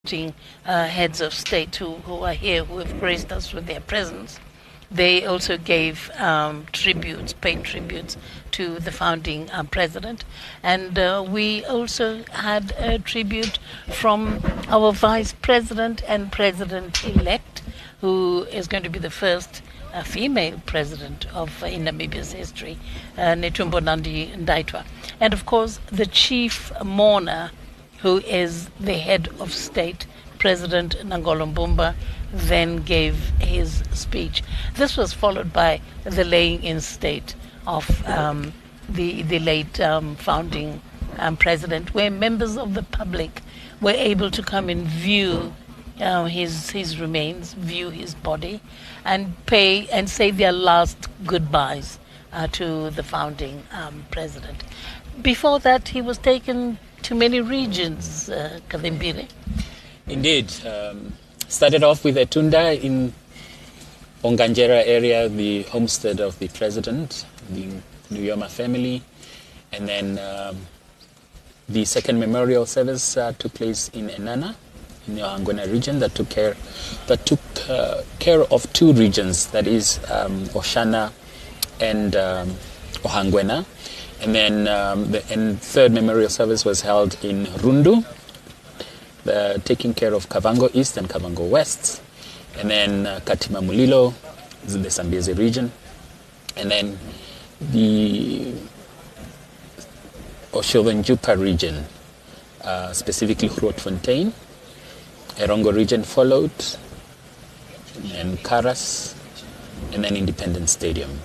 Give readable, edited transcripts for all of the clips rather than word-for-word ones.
Heads of state who are here, who have graced us with their presence. They also gave paid tributes to the founding president. And we also had a tribute from our vice president and president-elect, who is going to be the first female president of in Namibia's history, Netumbo Nandi Ndaitwa. And of course, the chief mourner, who is the head of state, President Nangolo Mbumba, then gave his speech. This was followed by the laying in state of the late founding president, where members of the public were able to come and view his remains, view his body, and pay and say their last goodbyes to the founding president. Before that, he was taken to many regions, Kalimbire. Indeed. Started off with Etunda in Onganjera area, the homestead of the president, the Nujoma family. And then the second memorial service took place in Enana, in the Ohangwena region, that took care of two regions, that is Oshana and Ohangwena. And then the third memorial service was held in Rundu, taking care of Kavango East and Kavango West. And then Katima Mulilo, is in the Zambezi region. And then the Oshovenjupa region, specifically Grootfontein. Erongo region followed, and Karas, and then Independence Stadium.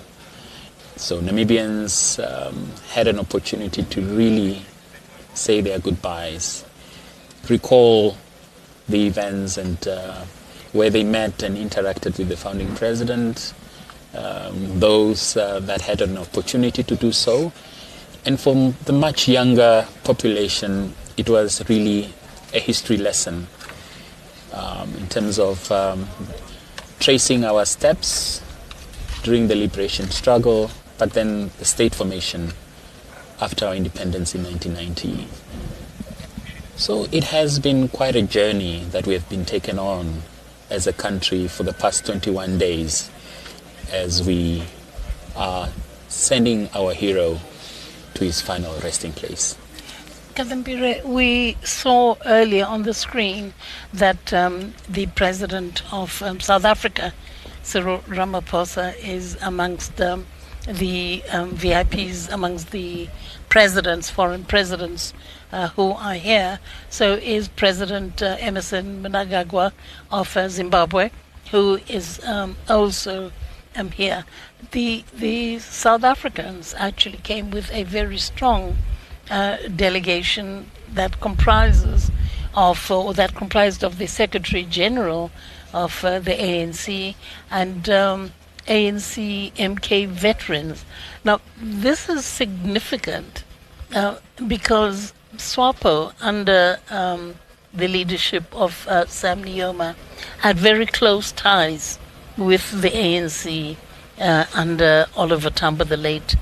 So Namibians had an opportunity to really say their goodbyes, recall the events and where they met and interacted with the founding president, those that had an opportunity to do so. And for the much younger population, it was really a history lesson in terms of tracing our steps during the liberation struggle, but then the state formation after our independence in 1990. So it has been quite a journey that we have been taken on as a country for the past 21 days as we are sending our hero to his final resting place. Kazambire, we saw earlier on the screen that the president of South Africa, Cyril Ramaphosa, is amongst the VIPs, amongst the presidents, foreign presidents who are here. So is President Emmerson Mnangagwa of Zimbabwe, who is also here. The South Africans actually came with a very strong delegation that comprised of the Secretary General of the ANC and ANC MK veterans. Now, this is significant because SWAPO, under the leadership of Sam Nujoma, had very close ties with the ANC under Oliver Tambo, the late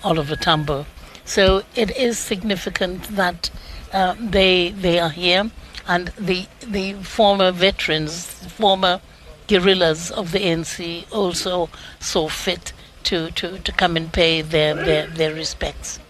Oliver Tambo. So it is significant that they are here, and the former veterans, former guerrillas of the ANC also saw fit to come and pay their respects.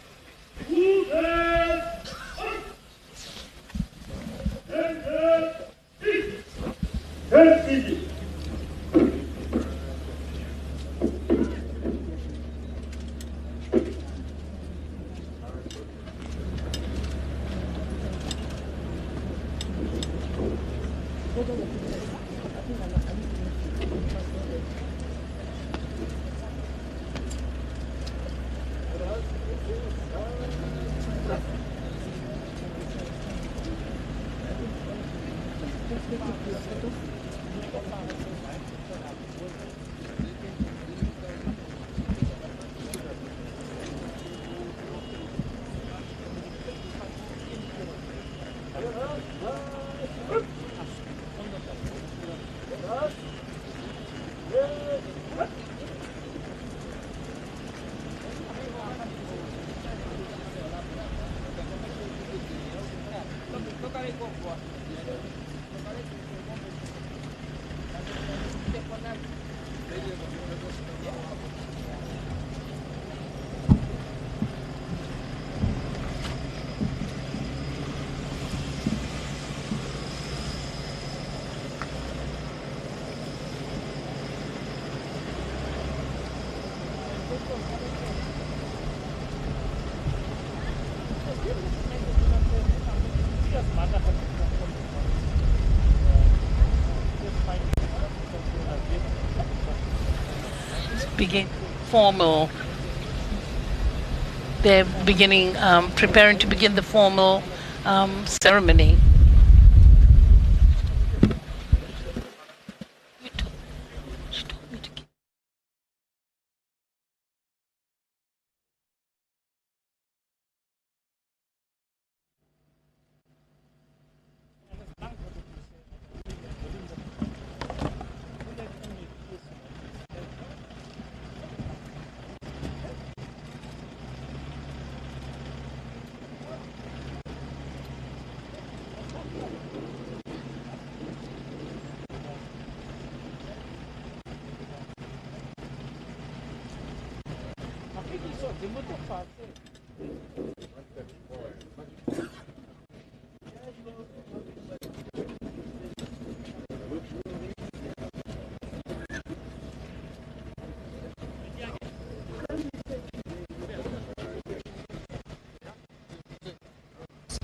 Begin formal. They're beginning, preparing to begin the formal ceremony.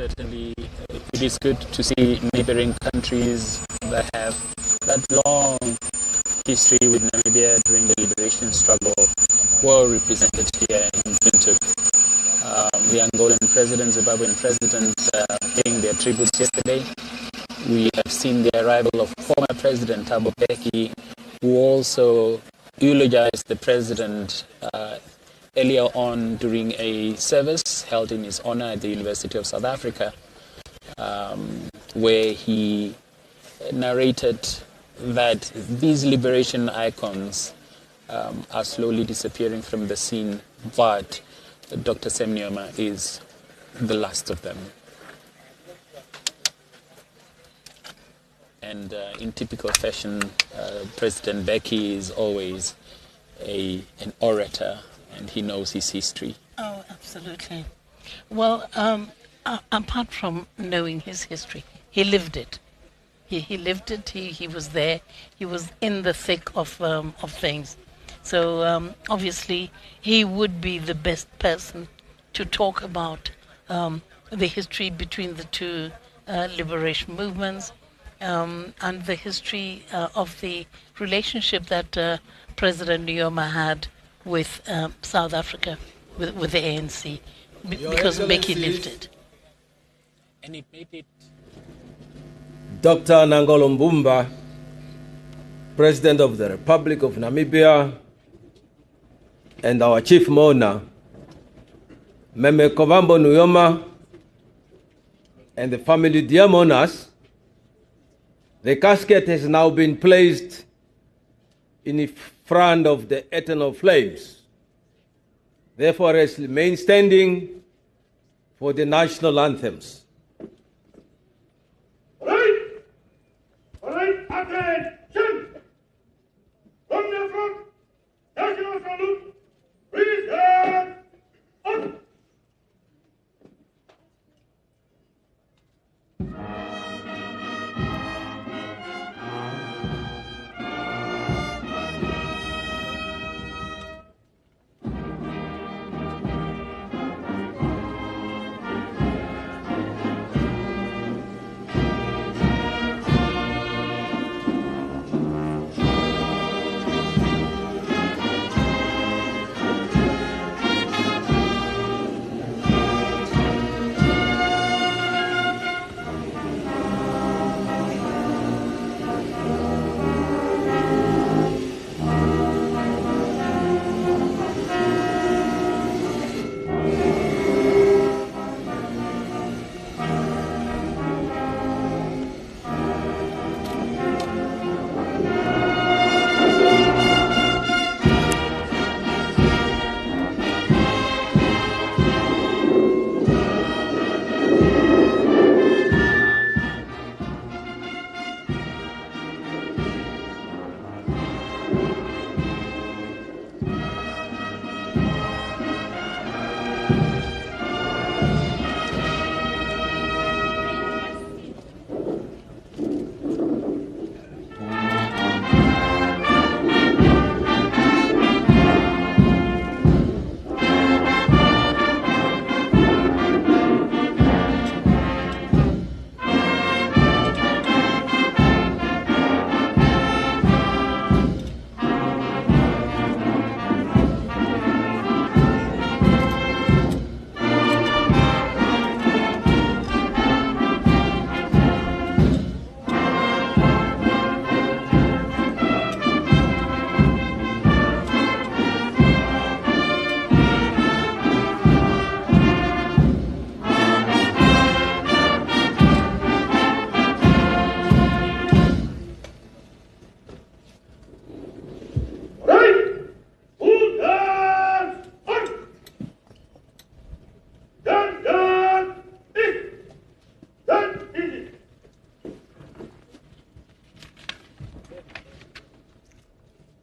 Certainly, it is good to see neighboring countries that have that long history with Namibia during the liberation struggle well represented here in Windhoek. The Angolan president, Zimbabwean president paying their tributes yesterday. We have seen the arrival of former President Thabo Mbeki, who also eulogized the president earlier on during a service held in his honor at the University of South Africa, where he narrated that these liberation icons are slowly disappearing from the scene, but Dr. Nujoma is the last of them. And in typical fashion, President Mbeki is always an orator, and he knows his history. Oh, absolutely. Well, apart from knowing his history, he lived it. He lived it. He was there. He was in the thick of things. So obviously, he would be the best person to talk about the history between the two liberation movements and the history of the relationship that President Nujoma had with South Africa, with the ANC, because Mbeki lived it. And it made it. Dr. Nangolo Mbumba, President of the Republic of Namibia, and our Chief Mourner, Meme Kovambo Nujoma, and the family, dear mourners, the casket has now been placed in front of the eternal flames. Therefore, let's remain standing for the national anthems. Attention! From the front, national salute, present, on!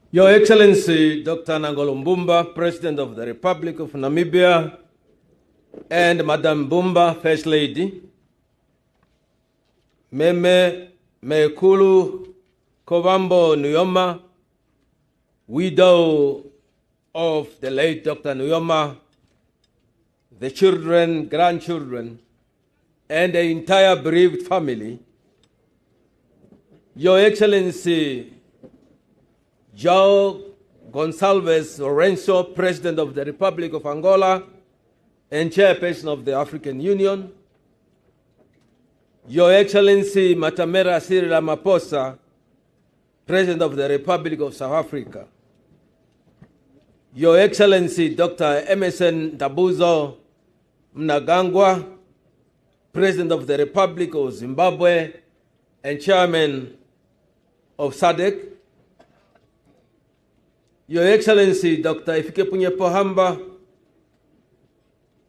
Your Excellency Dr. Nangolo Mbumba, President of the Republic of Namibia, and Madam Mbumba, First Lady, Meme Mekulu Kovambo Nujoma, widow of the late Dr. Nujoma, the children, grandchildren, and the entire bereaved family, Your Excellency João Gonçalves Lourenço, President of the Republic of Angola and Chairperson of the African Union, Your Excellency Matamela Cyril Ramaphosa, President of the Republic of South Africa, Your Excellency Dr. Emerson Dabuzo Mnangagwa, President of the Republic of Zimbabwe and Chairman of SADC, Your Excellency Dr. Hifikepunye Pohamba,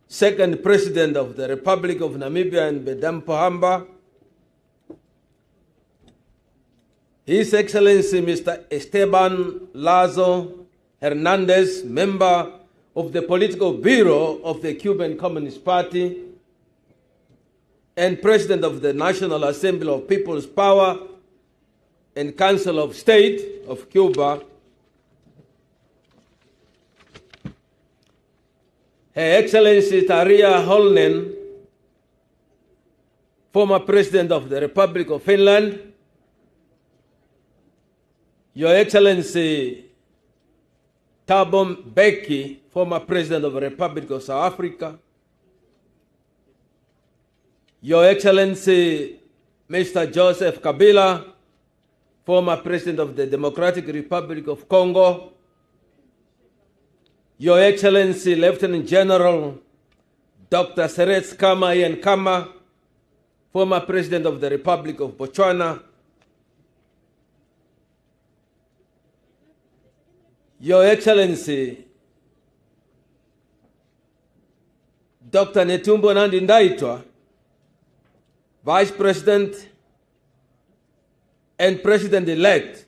Second President of the Republic of Namibia and Bedam Pohamba, His Excellency Mr. Esteban Lazo Hernandez, member of the Political Bureau of the Cuban Communist Party and President of the National Assembly of People's Power and Council of State of Cuba, Her Excellency Tarja Halonen, former President of the Republic of Finland, Your Excellency Thabo Mbeki, former President of the Republic of South Africa, Your Excellency Mr. Joseph Kabila, former President of the Democratic Republic of Congo, Your Excellency Lieutenant General Dr. Seretse Khama Ian Khama, former President of the Republic of Botswana, Your Excellency Dr. Netumbo Nandi-Ndaitwah, Vice President and President-elect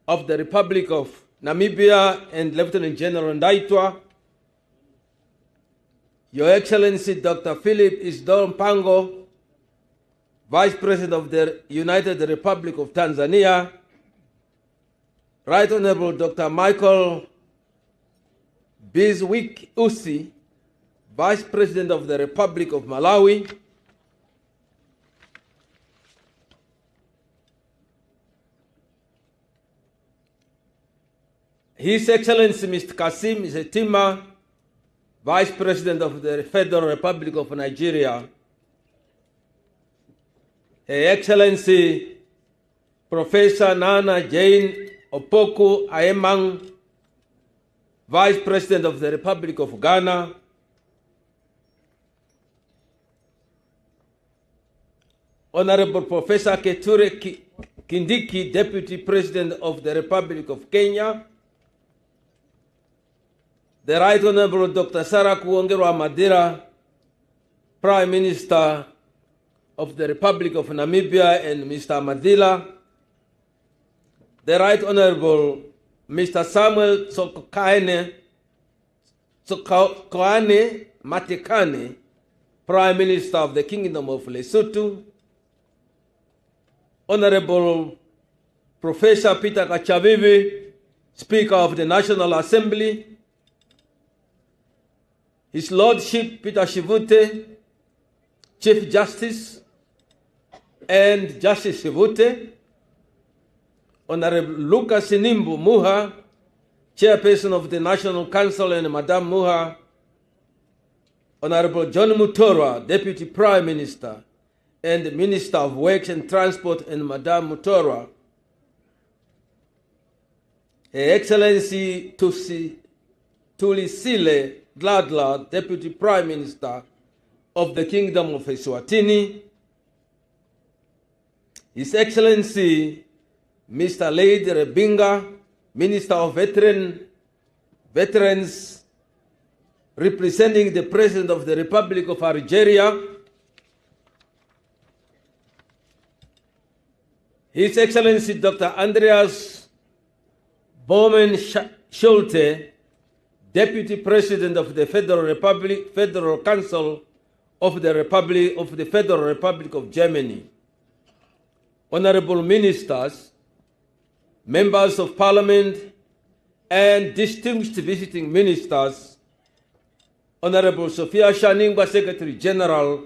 of the Republic of Namibia and Lieutenant General Ndaitwah, Your Excellency Dr. Philip Isidore Mpango, Vice President of the United Republic of Tanzania, Right Honorable Dr. Michael Bizwik Usi, Vice President of the Republic of Malawi, His Excellency Mr. Kasim Zetima, Vice President of the Federal Republic of Nigeria, Her Excellency Professor Nana Jane Opoku Aemang, Vice President of the Republic of Ghana, Honorable Professor Kithure Kindiki, Deputy President of the Republic of Kenya, the Right Honorable Dr. Sarah Kuongerwa Madira, Prime Minister of the Republic of Namibia and Mr. Madila, the Right Honorable Mr. Samuel Tsokane Matekane, Prime Minister of the Kingdom of Lesotho, Honorable Professor Peter Kachavivi, Speaker of the National Assembly, His Lordship Peter Shivute, Chief Justice, and Justice Shivute, Honorable Lucas Nimbu Muha, Chairperson of the National Council, and Madame Muha, Honorable John Mutorwa, Deputy Prime Minister and Minister of Works and Transport, and Madame Mutorwa, Her Excellency Thulisile Gladla, Deputy Prime Minister of the Kingdom of Eswatini, His Excellency Mr. Lady Rebinga, Minister of Veterans, representing the President of the Republic of Algeria, His Excellency Dr. Andreas Bowman Schulte, Deputy President of the Federal Council of the Federal Republic of Germany, honorable ministers, members of parliament, and distinguished visiting ministers, Honorable Sophia Shaningwa, Secretary General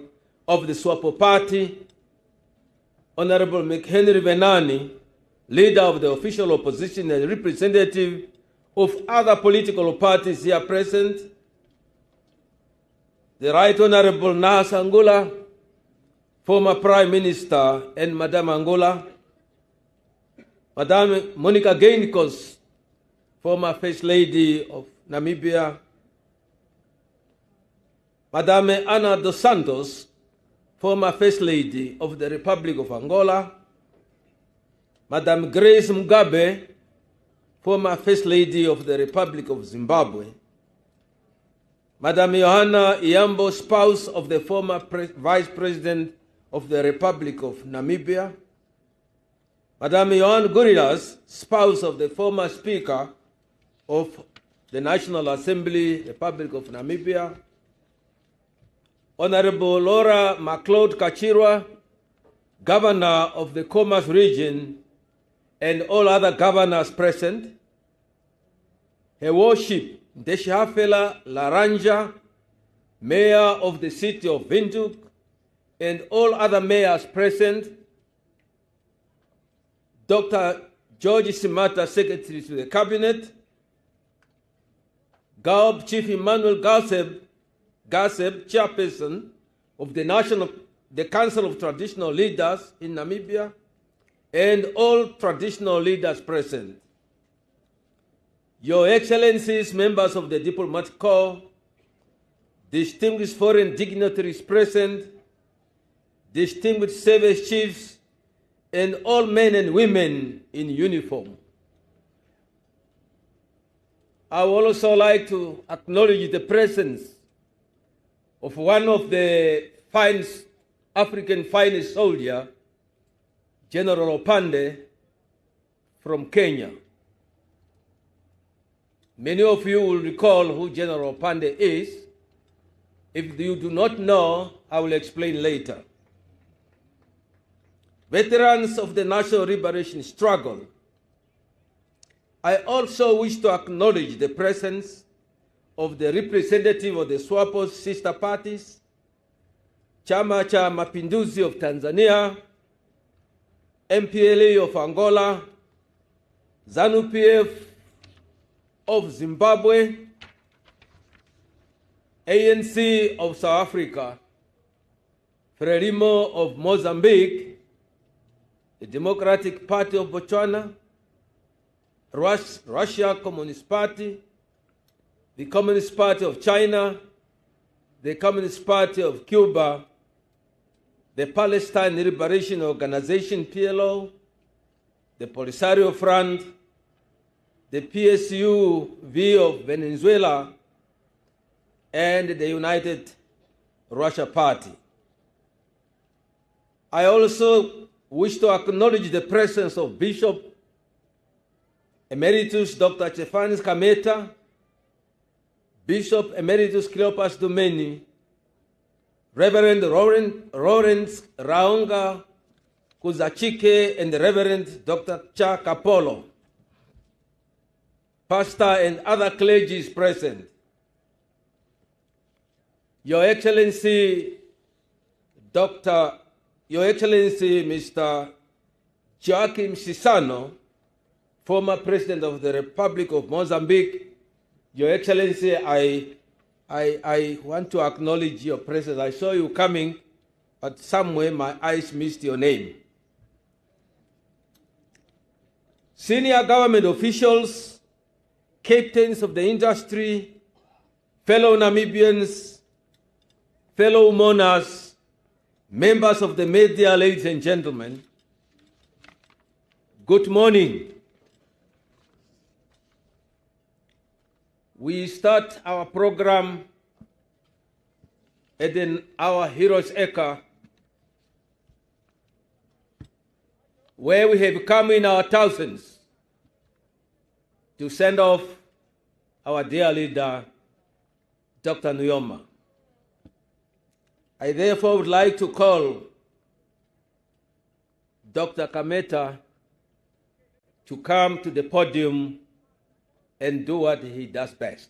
of the SWAPO Party, Honorable McHenry Venani, leader of the official opposition and representative of other political parties here present, the Right Honorable Nas Angola, former Prime Minister, and Madame Angola, Madame Monica Gainikos, former First Lady of Namibia, Madame Ana dos Santos, former First Lady of the Republic of Angola, Madame Grace Mugabe, former First Lady of the Republic of Zimbabwe, Madame Johanna Iyambo, spouse of the former Vice President of the Republic of Namibia, Madame Johan Gurilas, spouse of the former Speaker of the National Assembly, Republic of Namibia, Honorable Laura MacLeod Kachirwa, Governor of the Commerce Region, and all other governors present, Her Worship Ndeshihafela Laranja, Mayor of the City of Windhoek, and all other mayors present, Dr. George Simata, Secretary to the Cabinet, GAOB Chief Emmanuel Gaseb, Chairperson of the Council of Traditional Leaders in Namibia, and all traditional leaders present. Your Excellencies, members of the Diplomatic Corps, distinguished foreign dignitaries present, distinguished service chiefs, and all men and women in uniform. I would also like to acknowledge the presence of one of the African finest soldier, General Opande from Kenya. Many of you will recall who General Opande is. If you do not know, I will explain later. Veterans of the National Liberation Struggle, I also wish to acknowledge the presence of the representative of the SWAPO's sister parties, Chama cha Mapinduzi of Tanzania, MPLA of Angola, ZANU-PF of Zimbabwe, ANC of South Africa, Frelimo of Mozambique, the Democratic Party of Botswana, Russia Communist Party, the Communist Party of China, the Communist Party of Cuba, the Palestine Liberation Organization, PLO, the Polisario Front, the PSUV of Venezuela, and the United Russia Party. I also wish to acknowledge the presence of Bishop Emeritus Dr. Chefanis Kameta, Bishop Emeritus Cleopas Domeni, Reverend Lawrence Raonga Kuzachike, and the Reverend Dr. Cha Kapolo, pastor and other clergy is present. Your Excellency, Mr. Joaquim Chissano, former President of the Republic of Mozambique, Your Excellency, I want to acknowledge your presence. I saw you coming, but somewhere my eyes missed your name. Senior government officials, captains of the industry, fellow Namibians, fellow mourners, members of the media, ladies and gentlemen, good morning. We start our program at our Heroes Acre, where we have come in our thousands to send off our dear leader, Dr. Nujoma. I therefore would like to call Dr. Kameta to come to the podium and do what he does best.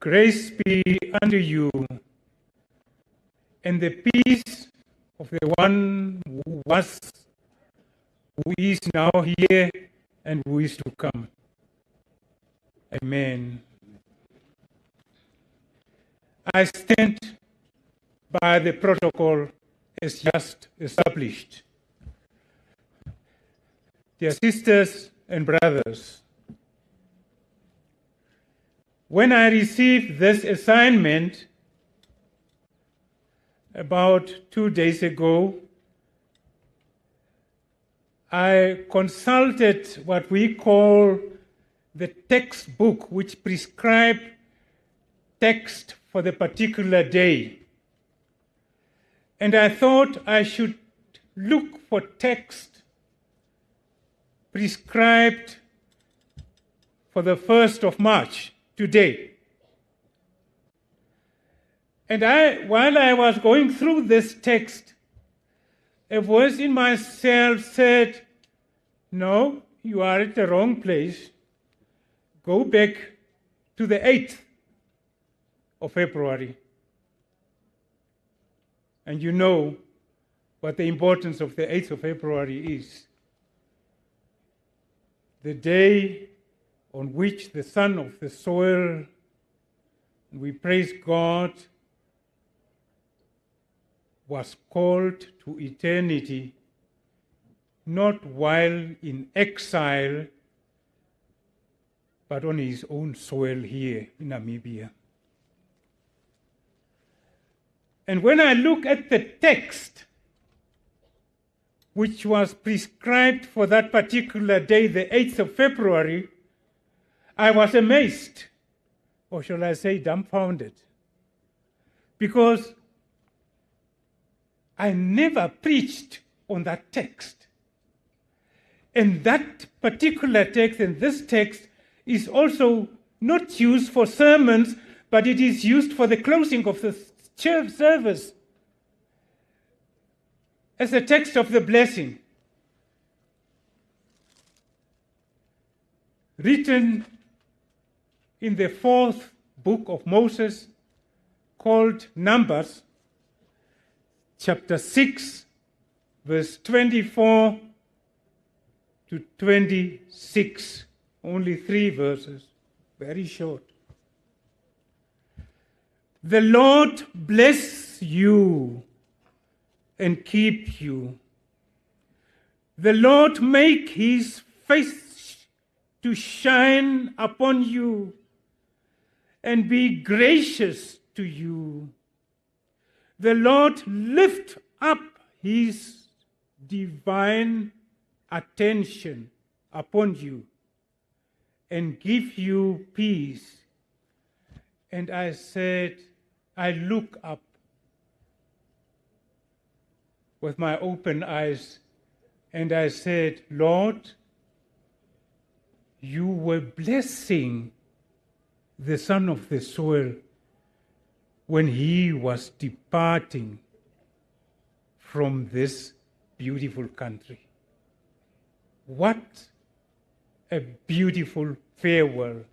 Grace be unto you, and the peace of the one who was, who is now here, and who is to come. Amen. I stand by the protocol as just established. Dear sisters and brothers, when I received this assignment about 2 days ago, I consulted what we call the textbook, which prescribes text for the particular day. And I thought I should look for text prescribed for the 1st of March, today. And while I was going through this text, a voice in myself said, "No, you are at the wrong place. Go back to the 8th of February. And you know what the importance of the 8th of February is. The day on which the son of the soil, we praise God, was called to eternity, not while in exile, but on his own soil here in Namibia." And when I look at the text, which was prescribed for that particular day, the 8th of February, I was amazed, or shall I say dumbfounded, because I never preached on that text. And that particular text, and this text, is also not used for sermons, but it is used for the closing of the church service as a text of the blessing, written in the 4th book of Moses, called Numbers, chapter 6, verse 24 to 26. Only 3 verses, very short. "The Lord bless you and keep you. The Lord make his face to shine upon you and be gracious to you. The Lord lift up his divine attention upon you and give you peace." And I said, I look up with my open eyes, and I said, "Lord, you were blessing the son of the soil when he was departing from this beautiful country. What a beautiful farewell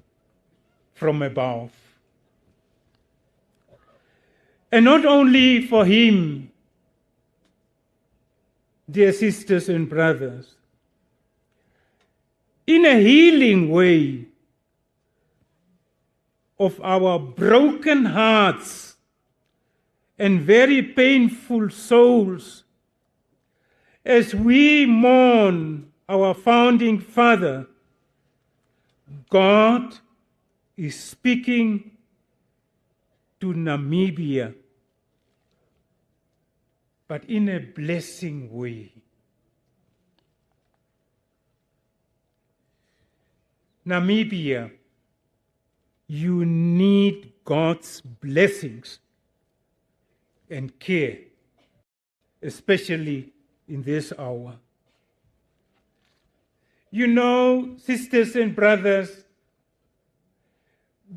from above. And not only for him, dear sisters and brothers, in a healing way of our broken hearts and very painful souls, as we mourn our founding father, God is speaking to Namibia, but in a blessing way. Namibia, you need God's blessings and care, especially in this hour. You know, sisters and brothers,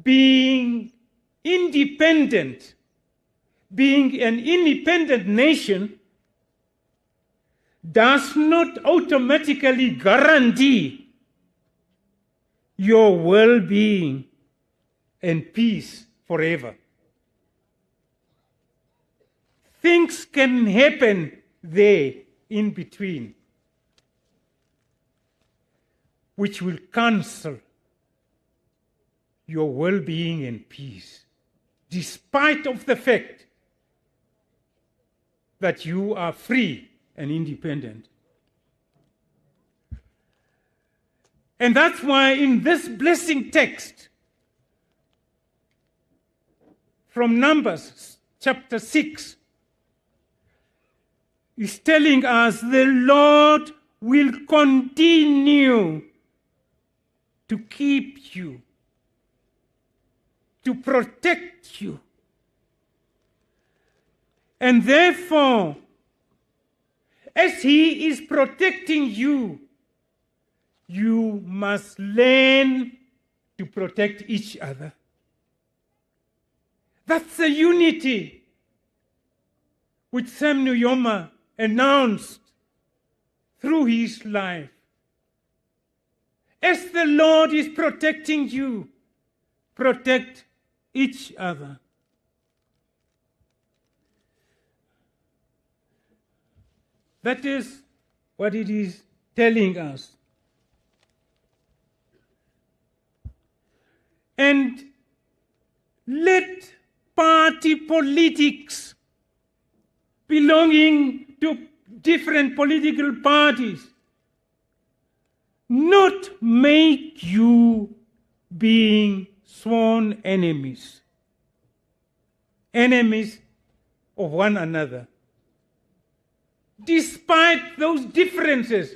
being independent, being an independent nation, does not automatically guarantee your well-being and peace forever. Things can happen there in between, which will cancel your well-being and peace, despite of the fact that you are free and independent. And that's why in this blessing text from Numbers chapter 6 is telling us the Lord will continue to keep you, to protect you. And therefore, as He is protecting you, you must learn to protect each other. That's the unity which Sam Nujoma announced through his life. As the Lord is protecting you, protect each other. That is what it is telling us. And let party politics belonging to different political parties not make you being sworn enemies, enemies of one another. Despite those differences,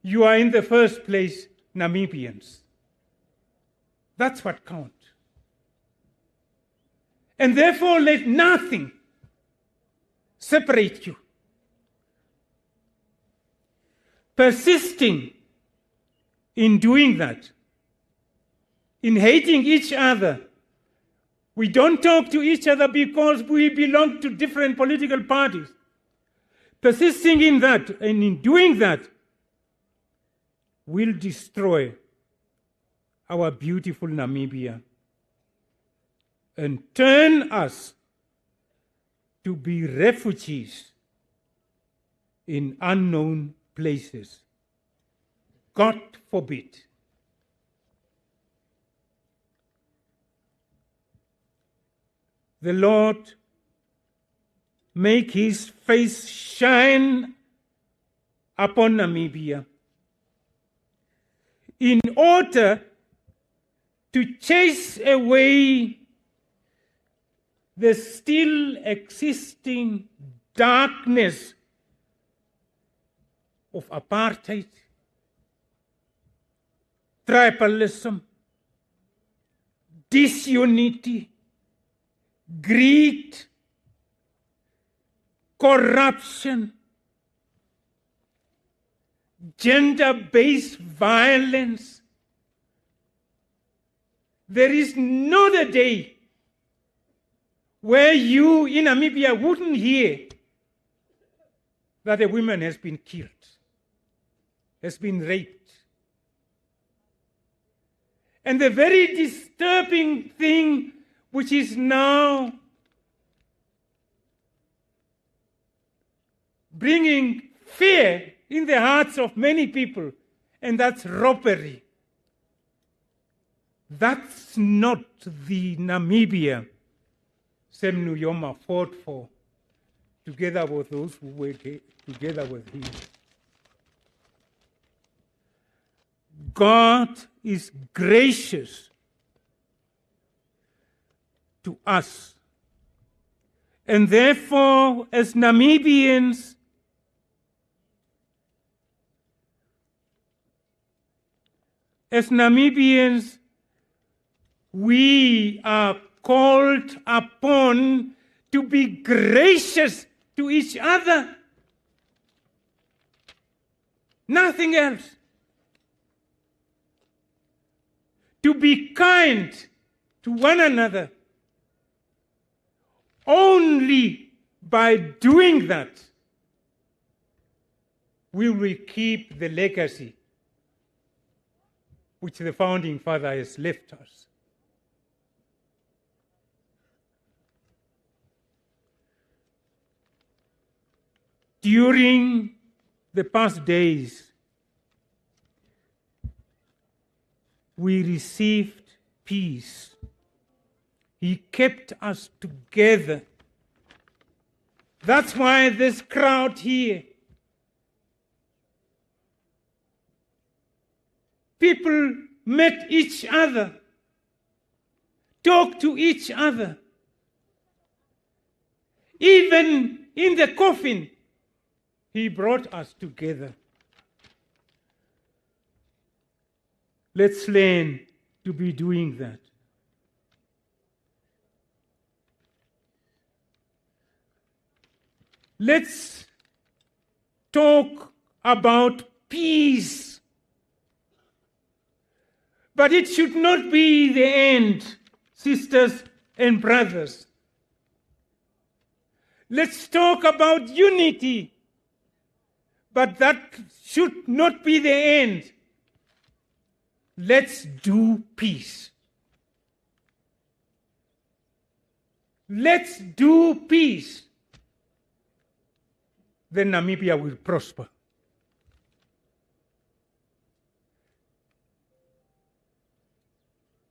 you are in the first place Namibians. That's what counts. And therefore let nothing separate you. Persisting in doing that, in hating each other. We don't talk to each other because we belong to different political parties. Persisting in that and in doing that will destroy our beautiful Namibia and turn us to be refugees in unknown places. God forbid. The Lord make His face shine upon Namibia in order to chase away the still existing darkness of apartheid, tribalism, disunity, greed, corruption, gender-based violence. There is not a day where you in Namibia wouldn't hear that a woman has been killed, has been raped. And the very disturbing thing which is now bringing fear in the hearts of many people, and that's robbery. That's not the Namibia Sam Nujoma fought for, together with those who were together with him. God is gracious to us. And therefore, as Namibians, we are called upon to be gracious to each other. Nothing else. To be kind to one another. Only by doing that will we keep the legacy which the founding father has left us. During the past days, we received peace. He kept us together. That's why this crowd here, people met each other, talked to each other. Even in the coffin, he brought us together. Let's learn to be doing that. Let's talk about peace. But it should not be the end, sisters and brothers. Let's talk about unity. But that should not be the end. Let's do peace. Let's do peace. Then Namibia will prosper.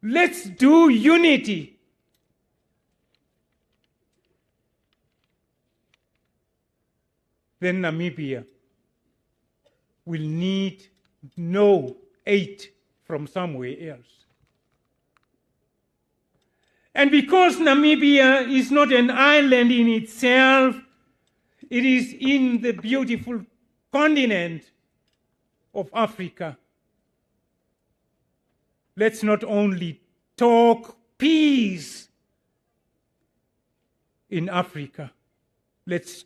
Let's do unity. Then Namibia will need no aid from somewhere else. And because Namibia is not an island in itself, it is in the beautiful continent of Africa. Let's not only talk peace in Africa. Let's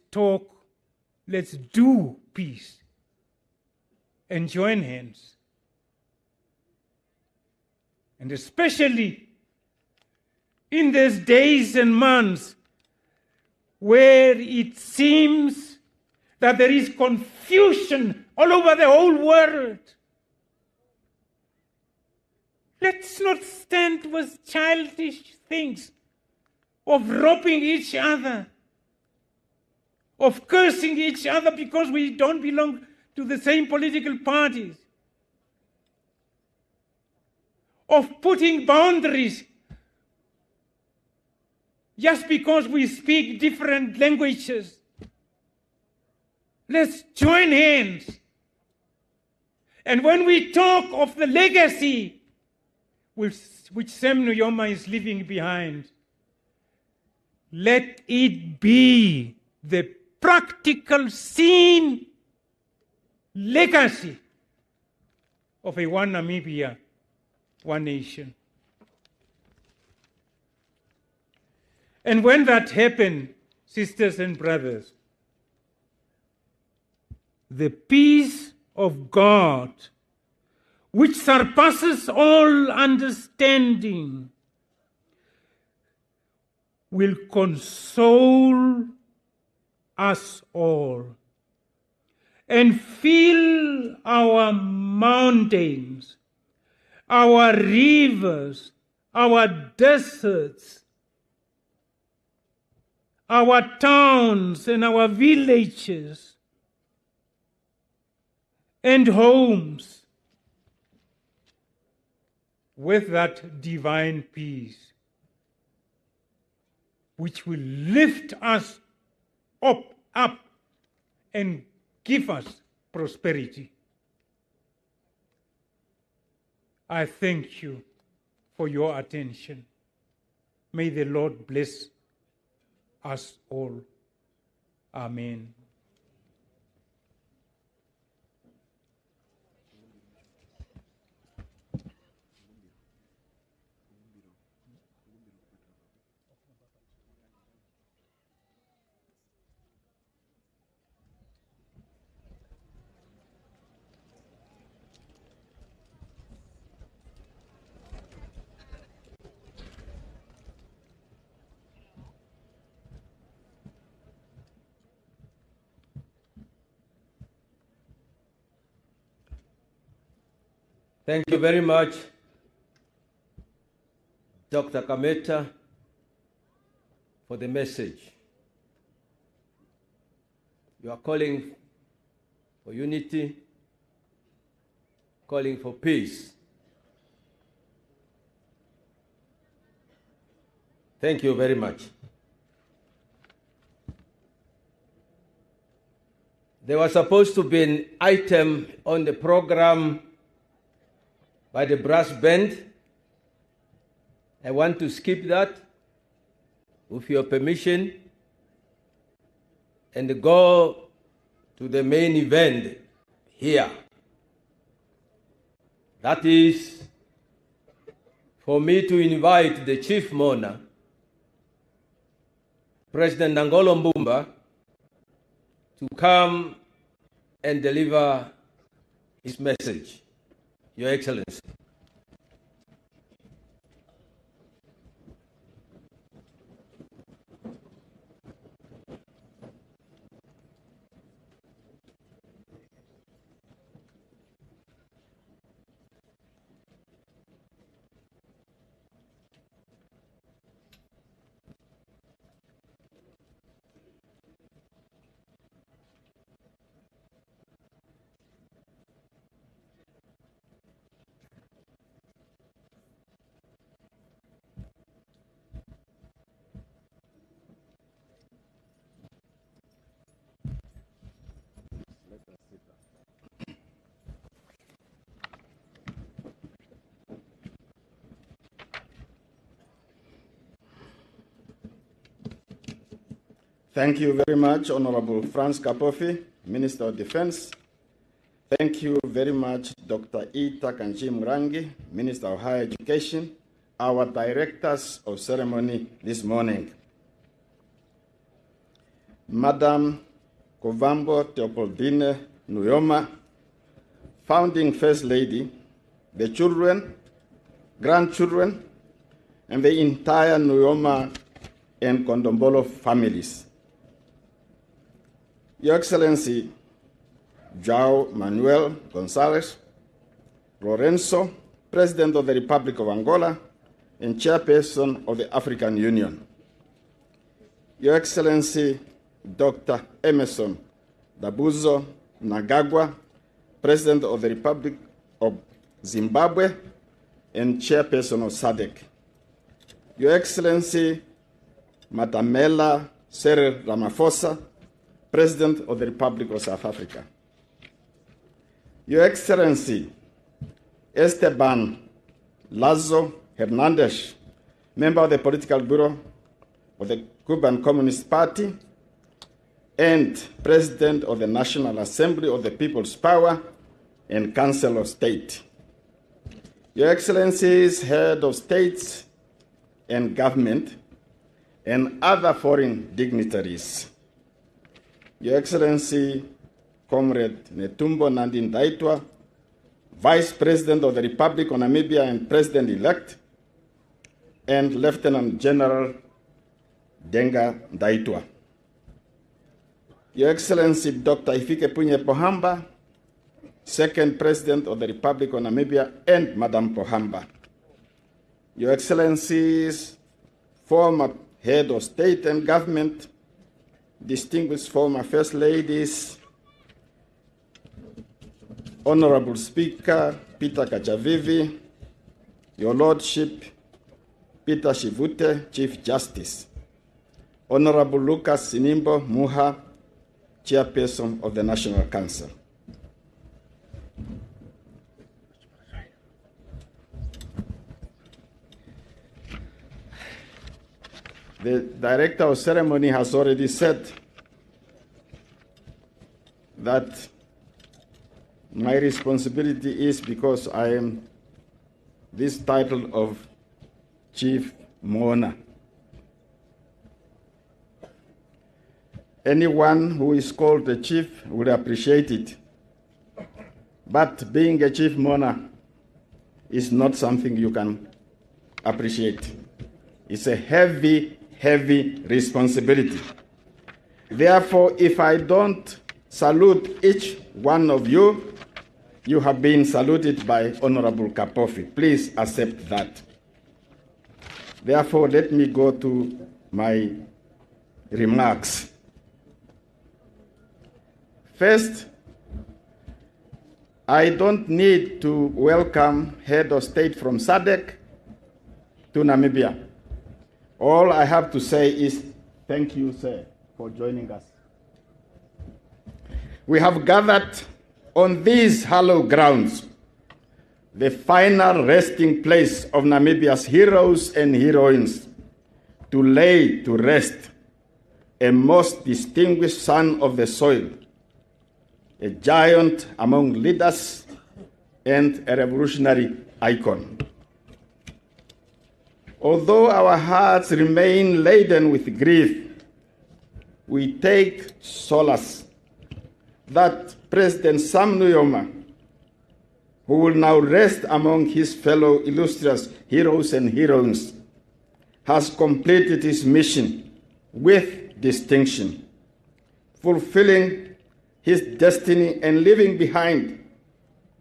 do peace and join hands. And especially in these days and months where it seems that there is confusion all over the whole world. Let's not stand with childish things of robbing each other, of cursing each other because we don't belong to the same political parties, of putting boundaries just because we speak different languages. Let's join hands. And when we talk of the legacy which Sam Nujoma is leaving behind, let it be the practical seen legacy of a one Namibia, one nation. And when that happens, sisters and brothers, the peace of God, which surpasses all understanding, will console us all and fill our mountains, our rivers, our deserts, our towns and our villages and homes with that divine peace, which will lift us up and give us prosperity. I thank you for your attention. May the Lord bless us all. Amen. Thank you very much, Dr. Kameta, for the message. You are calling for unity, calling for peace. Thank you very much. There was supposed to be an item on the program by the brass band. I want to skip that, with your permission, and go to the main event here. That is for me to invite the chief mourner, President Nangolo Mbumba, to come and deliver his message. Your Excellency. Thank you very much, Honorable Franz Kapofi, Minister of Defense. Thank you very much, Dr. Ita Kanji Murangi, Minister of Higher Education, our directors of ceremony this morning. Madam Kovambo Teopoldine Nujoma, Founding First Lady, the children, grandchildren, and the entire Nujoma and Kondombolo families. Your Excellency, João Manuel Gonçalves Lourenço, President of the Republic of Angola and Chairperson of the African Union. Your Excellency, Dr. Emerson Dabuzo Nagagwa, President of the Republic of Zimbabwe and Chairperson of SADC. Your Excellency, Matamela Cyril Ramaphosa, President of the Republic of South Africa. Your Excellency, Esteban Lazo Hernandez, member of the Political Bureau of the Cuban Communist Party and President of the National Assembly of the People's Power and Council of State. Your Excellencies, Head of States and Government, and other foreign dignitaries. Your Excellency, Comrade Netumbo Nandi Ndaitwah, Vice President of the Republic of Namibia and President-elect, and Lieutenant General Denga Ndaitwah. Your Excellency, Dr. Ifike Punye Pohamba, Second President of the Republic of Namibia, and Madam Pohamba. Your Excellencies, former Head of State and Government, distinguished former First Ladies, Honorable Speaker Peter Kachavivi, Your Lordship Peter Shivute, Chief Justice, Honorable Lucas Sinimbo Muha, Chairperson of the National Council. The Director of Ceremony has already said that my responsibility is because I am this title of Chief Mourner. Anyone who is called a chief would appreciate it. But being a chief mourner is not something you can appreciate. It's a heavy, heavy responsibility. Therefore, if I don't salute each one of you, you have been saluted by Honorable Kapofi. Please accept that. Therefore, let me go to my remarks. First, I don't need to welcome Head of State from SADC to Namibia. All I have to say is thank you, sir, for joining us. We have gathered on these hallowed grounds, the final resting place of Namibia's heroes and heroines, to lay to rest a most distinguished son of the soil, a giant among leaders and a revolutionary icon. Although our hearts remain laden with grief, we take solace that President Sam Nujoma, who will now rest among his fellow illustrious heroes and heroines, has completed his mission with distinction, fulfilling his destiny and leaving behind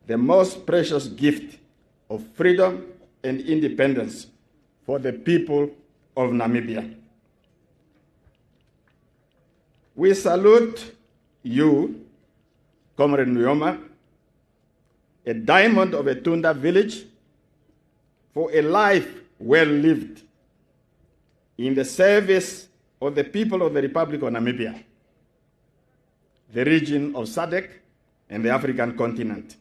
the most precious gift of freedom and independence for the people of Namibia. We salute you, Comrade Nujoma, a diamond of a Tunda village, for a life well lived in the service of the people of the Republic of Namibia, the region of SADC, and the African continent.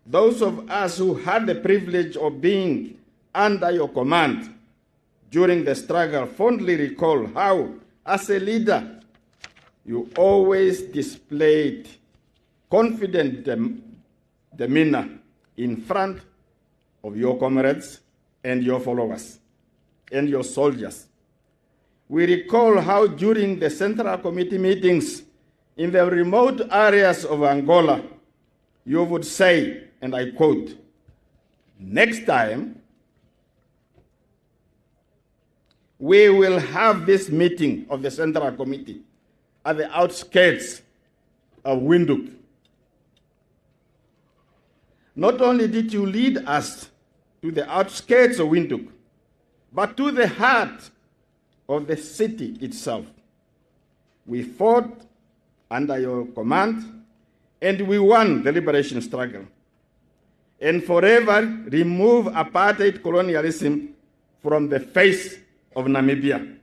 Those of us who had the privilege of being under your command during the struggle fondly recall how, as a leader, you always displayed confident demeanor in front of your comrades and your followers and your soldiers. We recall how during the Central Committee meetings in the remote areas of Angola, you would say, and I quote, "Next time, we will have this meeting of the Central Committee at the outskirts of Windhoek." Not only did you lead us to the outskirts of Windhoek, but to the heart of the city itself. We fought under your command, and we won the liberation struggle, and forever remove apartheid colonialism from the face of Namibia.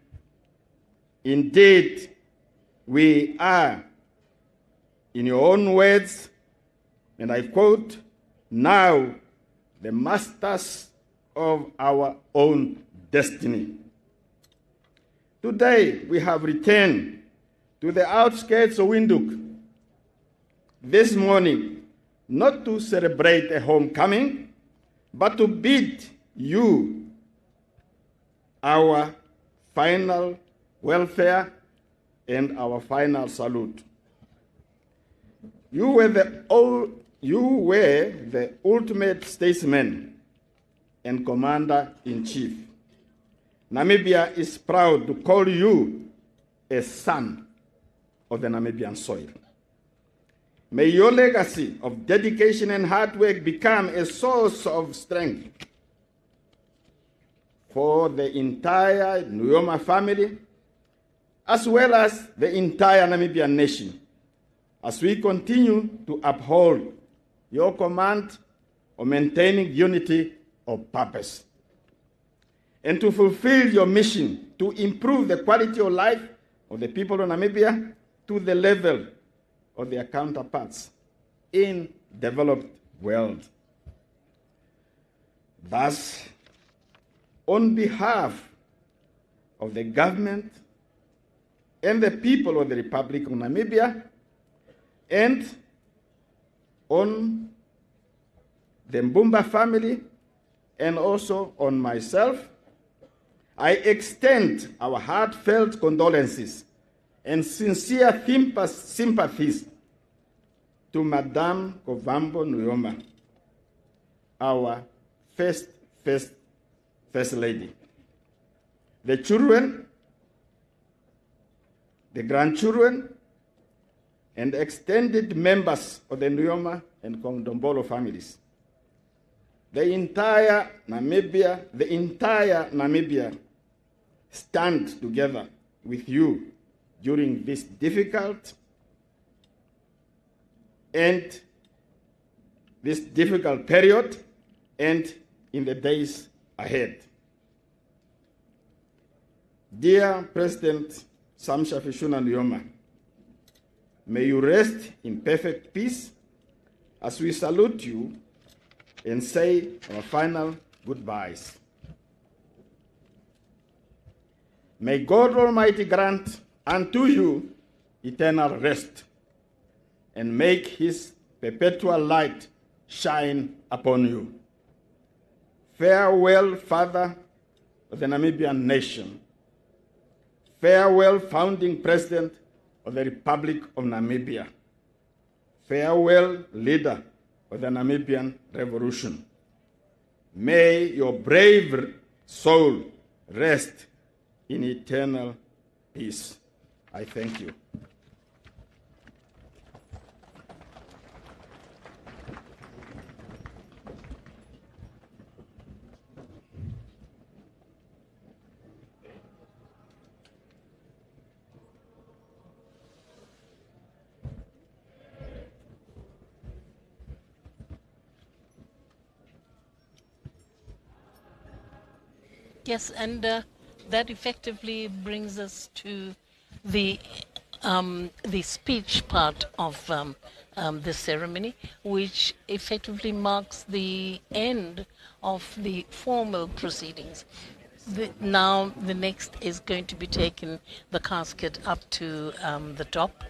Indeed, we are, in your own words, and I quote, "now the masters of our own destiny." Today, we have returned to the outskirts of Windhoek this morning, not to celebrate a homecoming, but to bid you our final welfare and our final salute. You were the ultimate statesman and commander-in-chief. Namibia is proud to call you a son of the Namibian soil. May your legacy of dedication and hard work become a source of strength for the entire Nujoma family, as well as the entire Namibian nation, as we continue to uphold your command of maintaining unity of purpose, and to fulfill your mission to improve the quality of life of the people of Namibia to the level of their counterparts in developed world. Thus, on behalf of the government and the people of the Republic of Namibia, and on the Mbumba family, and also on myself, I extend our heartfelt condolences and sincere sympathies to Madame Kovambo Nujoma, our first Lady. The children, the grandchildren, and extended members of the Nujoma and Kondombolo families. The entire Namibia stand together with you during this difficult period and in the days ahead. Dear President Samsha Fishuna Nujoma, may you rest in perfect peace as we salute you and say our final goodbyes. May God Almighty grant unto you eternal rest and make his perpetual light shine upon you. Farewell, Father of the Namibian nation. Farewell, founding President of the Republic of Namibia. Farewell, leader of the Namibian Revolution. May your brave soul rest in eternal peace. I thank you. Yes, and that effectively brings us to the speech part of the ceremony, which effectively marks the end of the formal proceedings. Now the next is going to be taken, the casket up to the top,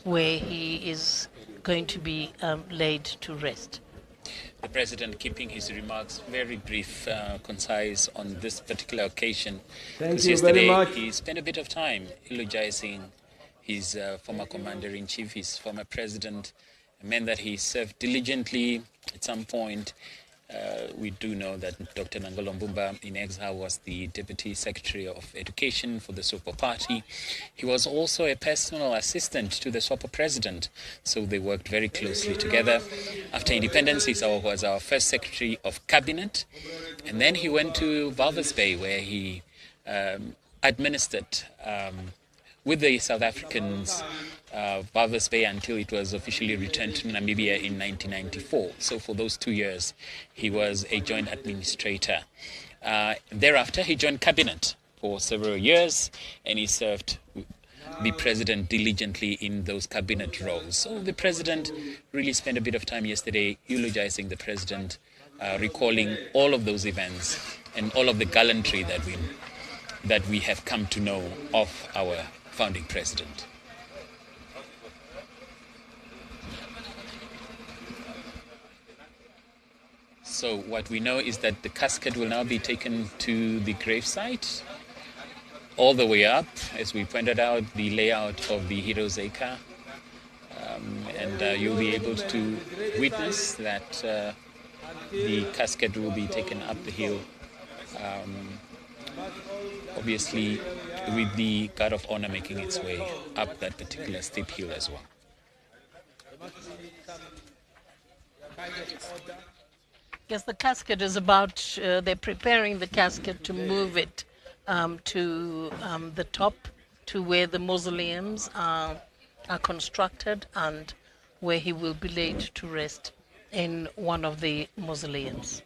where he is going to be laid to rest. The President keeping his remarks very brief, concise on this particular occasion. Thank you very much. He spent a bit of time eulogizing his former commander-in-chief, his former president, a man that he served diligently. At some point, we do know that Dr. Nangolo Mbumba in exile was the Deputy Secretary of Education for the SWAPO party. He was also a personal assistant to the SWAPO president, so they worked very closely together. After independence, he was our first Secretary of Cabinet, and then he went to Walvis Bay, where he administered with the South Africans Walvis Bay until it was officially returned to Namibia in 1994. So for those 2 years, he was a joint administrator. Thereafter, he joined cabinet for several years, and he served the president diligently in those cabinet roles. So the president really spent a bit of time yesterday eulogizing the president, recalling all of those events and all of the gallantry that we have come to know of our founding president. So what we know is that the casket will now be taken to the gravesite, all the way up, as we pointed out, the layout of the Heroes Acre, and you'll be able to witness that the casket will be taken up the hill, obviously with the guard of honor making its way up that particular steep hill as well. Yes, the casket is about, they're preparing the casket to move it to the top, to where the mausoleums are constructed and where he will be laid to rest in one of the mausoleums.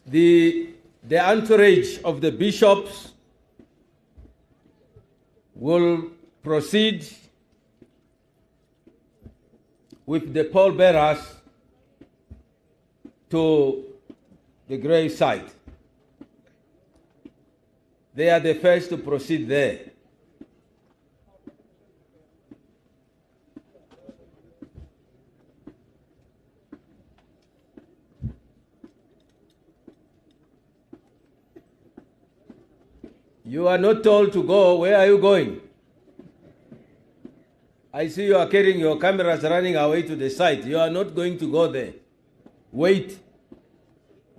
The entourage of the bishops will proceed with the pallbearers to the grave site. They are the first to proceed there. You are not told to go. Where are you going? I see you are carrying your cameras running away to the site. You are not going to go there. Wait.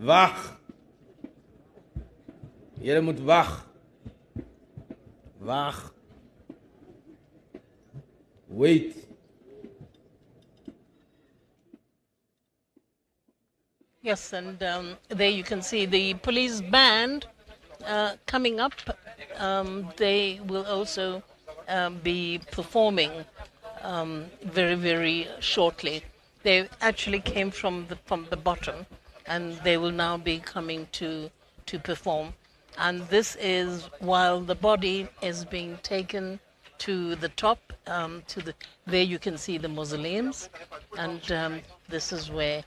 Wag. Julle moet wag. Wag. Wait. Yes, and there you can see the police band coming up. They will also be performing very, very shortly. They actually came from the bottom, and they will now be coming to perform. And this is while the body is being taken to the top. There you can see the mausoleums, and this is where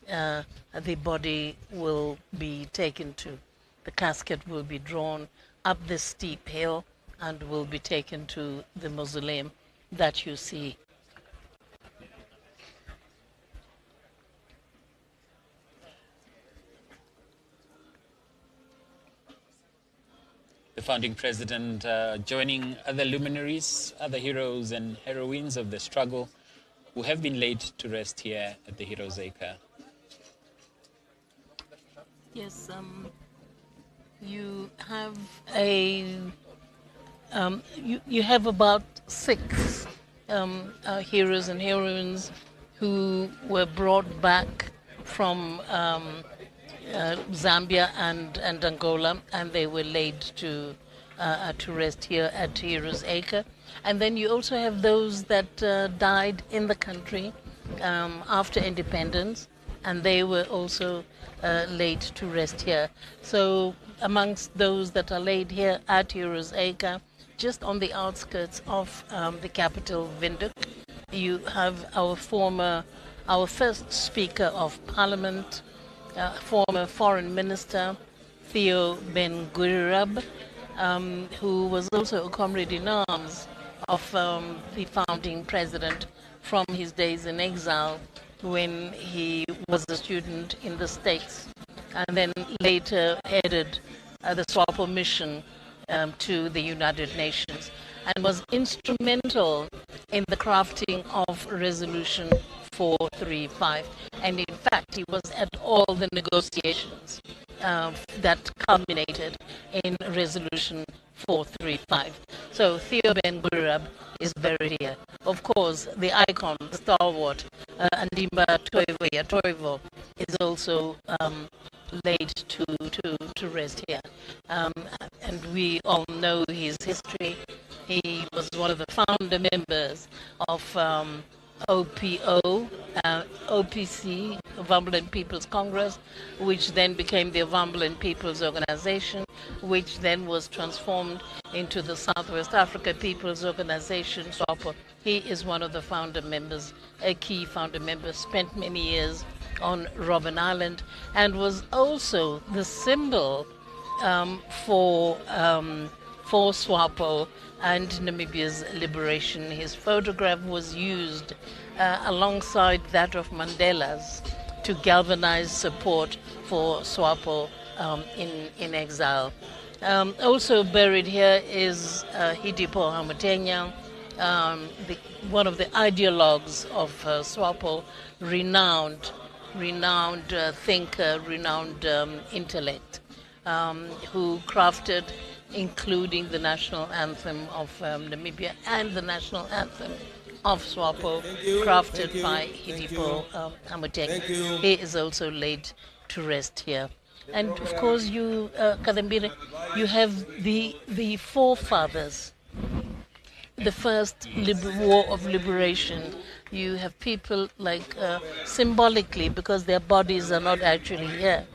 the body will be taken to. The casket will be drawn up this steep hill and will be taken to the mausoleum that you see. The founding president joining other luminaries, other heroes and heroines of the struggle who have been laid to rest here at the Heroes Acre. Yes, you have you have about 6 heroes and heroines who were brought back from Zambia and Angola, and they were laid to rest here at Heroes Acre. And then you also have those that died in the country after independence, and they were also laid to rest here. So amongst those that are laid here at Heroes Acre, just on the outskirts of the capital, Windhoek, you have our first Speaker of Parliament, former Foreign Minister, Theo Ben-Gurab, who was also a comrade in arms of the founding president from his days in exile when he was a student in the States, and then later headed the SWAPO mission to the United Nations, and was instrumental in the crafting of Resolution 435. And in fact, he was at all the negotiations that culminated in Resolution 435. So Theo Ben-Gurab is buried here. Of course, the icon, the stalwart, Andimba Toivo is also laid to rest here. And we all know his history. He was one of the founder members of OPO, OPC, Ovambulan People's Congress, which then became the Ovambulan People's Organization, which then was transformed into the Southwest Africa People's Organization, SWAPO. He is one of the founder members, a key founder member, spent many years on Robben Island, and was also the symbol for SWAPO and Namibia's liberation. His photograph was used alongside that of Mandela's to galvanize support for SWAPO in exile. Also buried here is Hidipo Hamutenya, one of the ideologues of SWAPO, renowned thinker, renowned intellect, who crafted, including the national anthem of Namibia and the national anthem of SWAPO, crafted by Hidipo Hamutenya. He is also laid to rest here. And of course, you, Kadambire, you have the forefathers, the first war of liberation. You have people like symbolically, because their bodies are not actually here,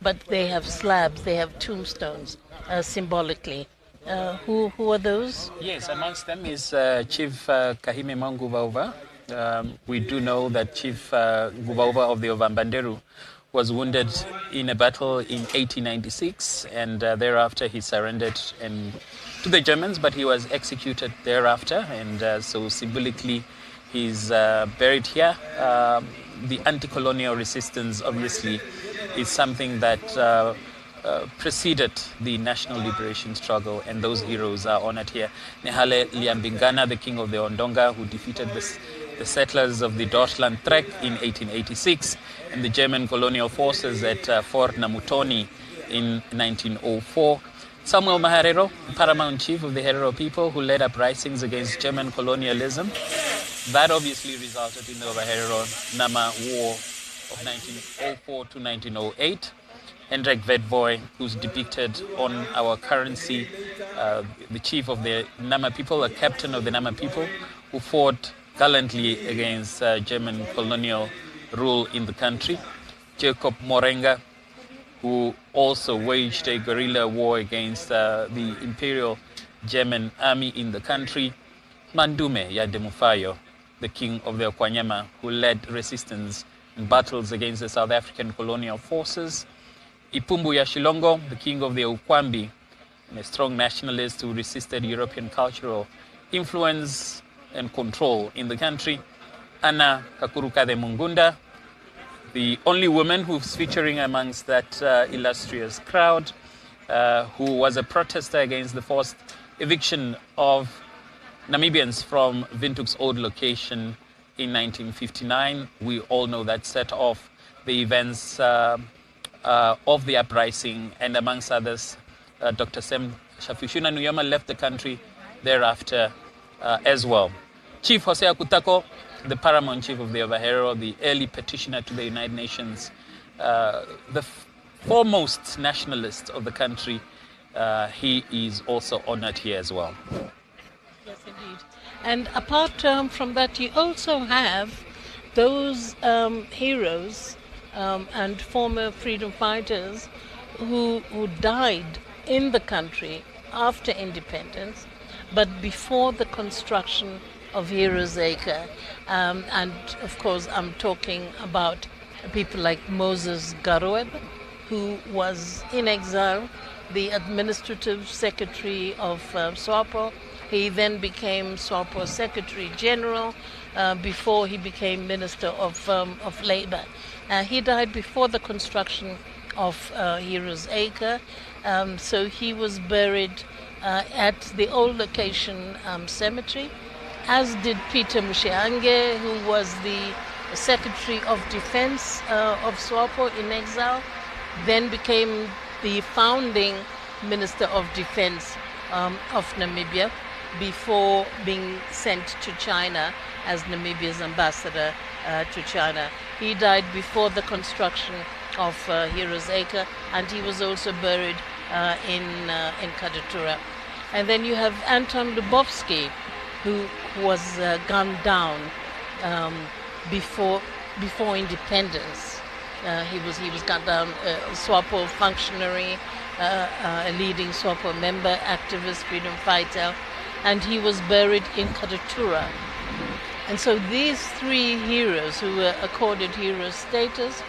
but they have slabs, they have tombstones symbolically. Who are those? Yes, amongst them is Chief Kahime Manguvauva. We do know that Chief Nguvauva of the Ovambanderu was wounded in a battle in 1896, and thereafter he surrendered to the Germans, but he was executed thereafter, and so symbolically he's buried here. The anti-colonial resistance, obviously, is something that preceded the national liberation struggle, and those heroes are honored here. Nehale Liambingana, the king of the Ondonga, who defeated the settlers of the Deutschland Trek in 1886, and the German colonial forces at Fort Namutoni in 1904. Samuel Maharero, paramount chief of the Herero people, who led uprisings against German colonialism. That obviously resulted in the Herero Nama War of 1904 to 1908. Hendrik Vetboy, who's depicted on our currency, the chief of the Nama people, a captain of the Nama people, who fought gallantly against German colonial rule in the country. Jacob Morenga, who also waged a guerrilla war against the Imperial German army in the country. Mandume Yademufayo, the king of the Okwanyama, who led resistance in battles against the South African colonial forces. Ipumbu Yashilongo, the king of the Ukwambi, and a strong nationalist who resisted European cultural influence and control in the country. Anna Kakurukade Mungunda, the only woman who's featuring amongst that illustrious crowd, who was a protester against the forced eviction of Namibians from Windhoek's old location in 1959. We all know that set off the events of the uprising, and amongst others, Dr. Sem Shafishuna Nujoma left the country thereafter as well. Chief Hosea Kutako, the paramount chief of the Ovahero, the early petitioner to the United Nations, the foremost nationalist of the country, he is also honored here as well. Yes, indeed. And apart from that, you also have those heroes and former freedom fighters who died in the country after independence, but before the construction of Heroes Acre. And of course, I'm talking about people like Moses Garoeb, who was in exile, the administrative secretary of SWAPO. He then became SWAPO Secretary General before he became Minister of Labor. He died before the construction of Heroes Acre, so he was buried at the old location cemetery, as did Peter Mushiange, who was the Secretary of Defense of SWAPO in exile, then became the founding Minister of Defense of Namibia before being sent to China as Namibia's ambassador to China. He died before the construction of Heroes Acre, and he was also buried in Kadatura. And then you have Anton Lubovsky, who was gunned down before independence. He was gunned down, a SWAPO functionary, a leading SWAPO member, activist, freedom fighter, and he was buried in Kadatura. And so these three heroes who were accorded hero status,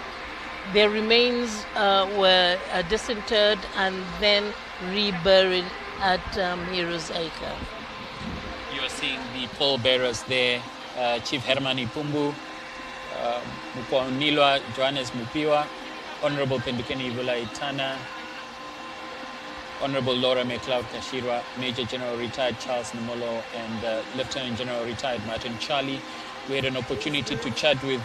their remains were disinterred and then reburied at Heroes Acre. You are seeing the pallbearers there, Chief Herman Ipumbu, Mukwanilwa Johannes Mupiwa, Honorable Pendukeni Ivula Itana, Honorable Laura McLeod Kashirwa, Major General retired Charles Nemolo, and Lieutenant General retired Martin Charlie. We had an opportunity to chat with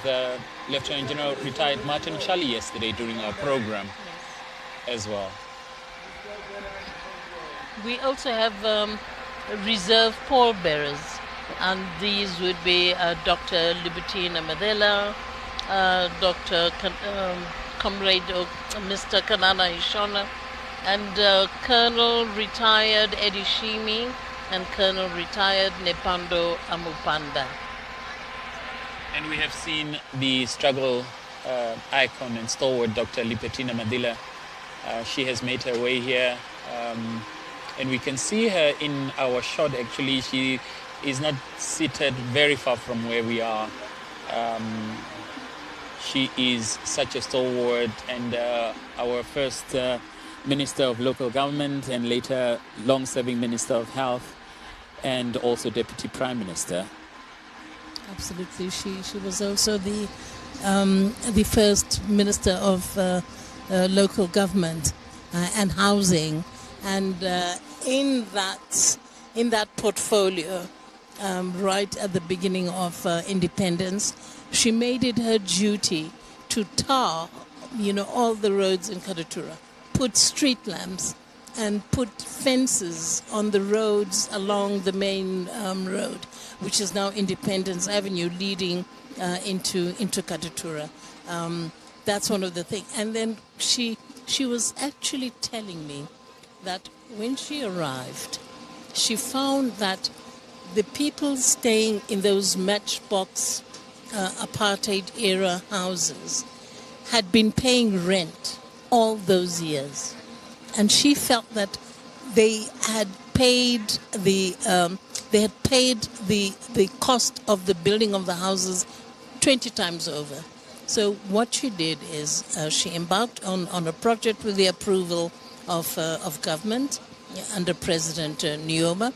Lieutenant General retired Martin Charlie yesterday during our program as well. We also have reserve pallbearers, and these would be Dr. Libertina Madela, Dr. Comrade Mr. Kanana Ishona, and Colonel retired Eddie Shimi, and Colonel retired Nepando Amupanda. And we have seen the struggle icon and stalwart Dr. Libertina Madela. She has made her way here, and we can see her in our shot. Actually, she is not seated very far from where we are. She is such a stalwart, and our first Minister of Local Government, and later long-serving Minister of Health, and also Deputy Prime Minister. Absolutely, she was also the first Minister of Local Government and Housing, and in that portfolio, right at the beginning of independence, she made it her duty to tar, all the roads in Kadatura, put street lamps, and put fences on the roads along the main road, which is now Independence Avenue, leading into Kadatura. That's one of the things. And then she was actually telling me that when she arrived, she found that the people staying in those matchbox apartheid-era houses had been paying rent all those years. And she felt that they had paid the cost of the building of the houses 20 times over. So what she did is she embarked on a project with the approval of government under President Nujoma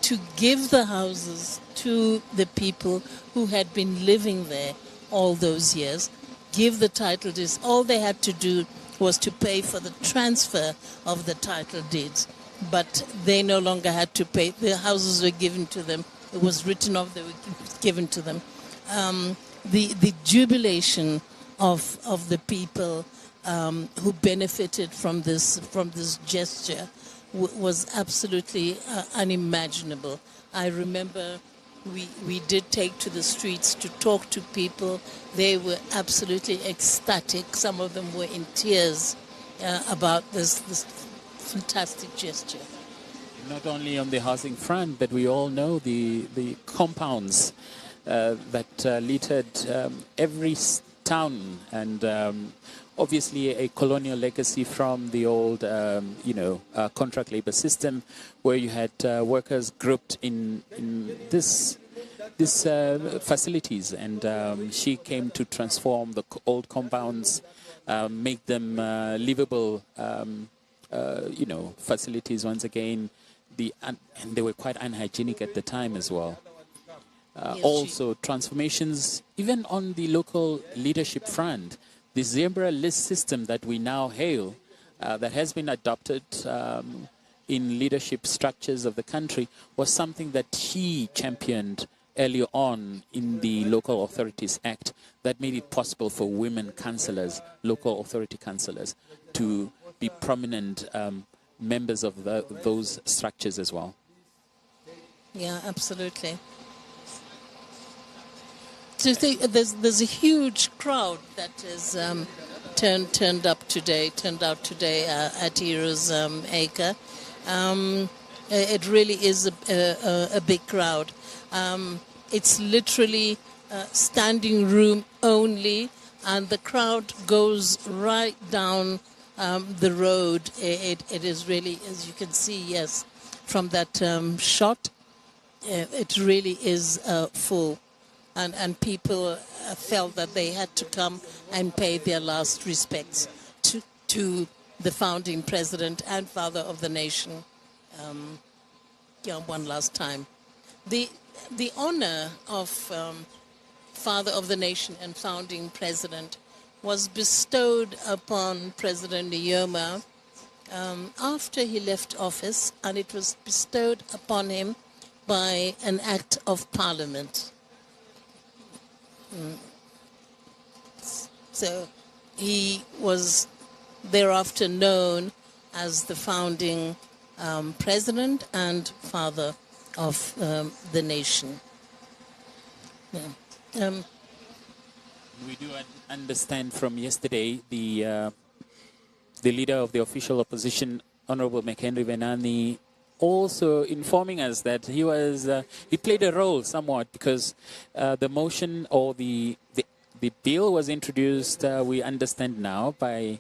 to give the houses to the people who had been living there all those years, give the title deeds. All they had to do was to pay for the transfer of the title deeds, but they no longer had to pay. The houses were given to them. It was written off. They were given to them. The jubilation of the people who benefited from this gesture was absolutely unimaginable. I remember we did take to the streets to talk to people. They were absolutely ecstatic. Some of them were in tears about this fantastic gesture. Not only on the housing front, but we all know the compounds that littered every town, and obviously a colonial legacy from the old, contract labor system, where you had workers grouped in this facilities, and she came to transform the old compounds, make them livable, facilities once again. And they were quite unhygienic at the time as well. Also, transformations even on the local leadership front. The zebra list system that we now hail, that has been adopted in leadership structures of the country, was something that he championed earlier on in the Local Authorities Act, that made it possible for women councillors, local authority councillors, to be prominent members of those structures as well. Yeah, absolutely. So there's a huge crowd that is turned out today at Heroes Acre. It really is a big crowd. It's literally standing room only, and the crowd goes right down the road. It is really, as you can see, yes, from that shot, it really is full. And people felt that they had to come and pay their last respects to the founding president and father of the nation one last time. The honor of father of the nation and founding president was bestowed upon President Nujoma after he left office, and it was bestowed upon him by an act of parliament. So he was thereafter known as the founding president and father of the nation. Yeah. We do understand from yesterday the leader of the official opposition, Honorable McHenry Venani, also informing us that he played a role somewhat because the motion or the bill was introduced, we understand now, by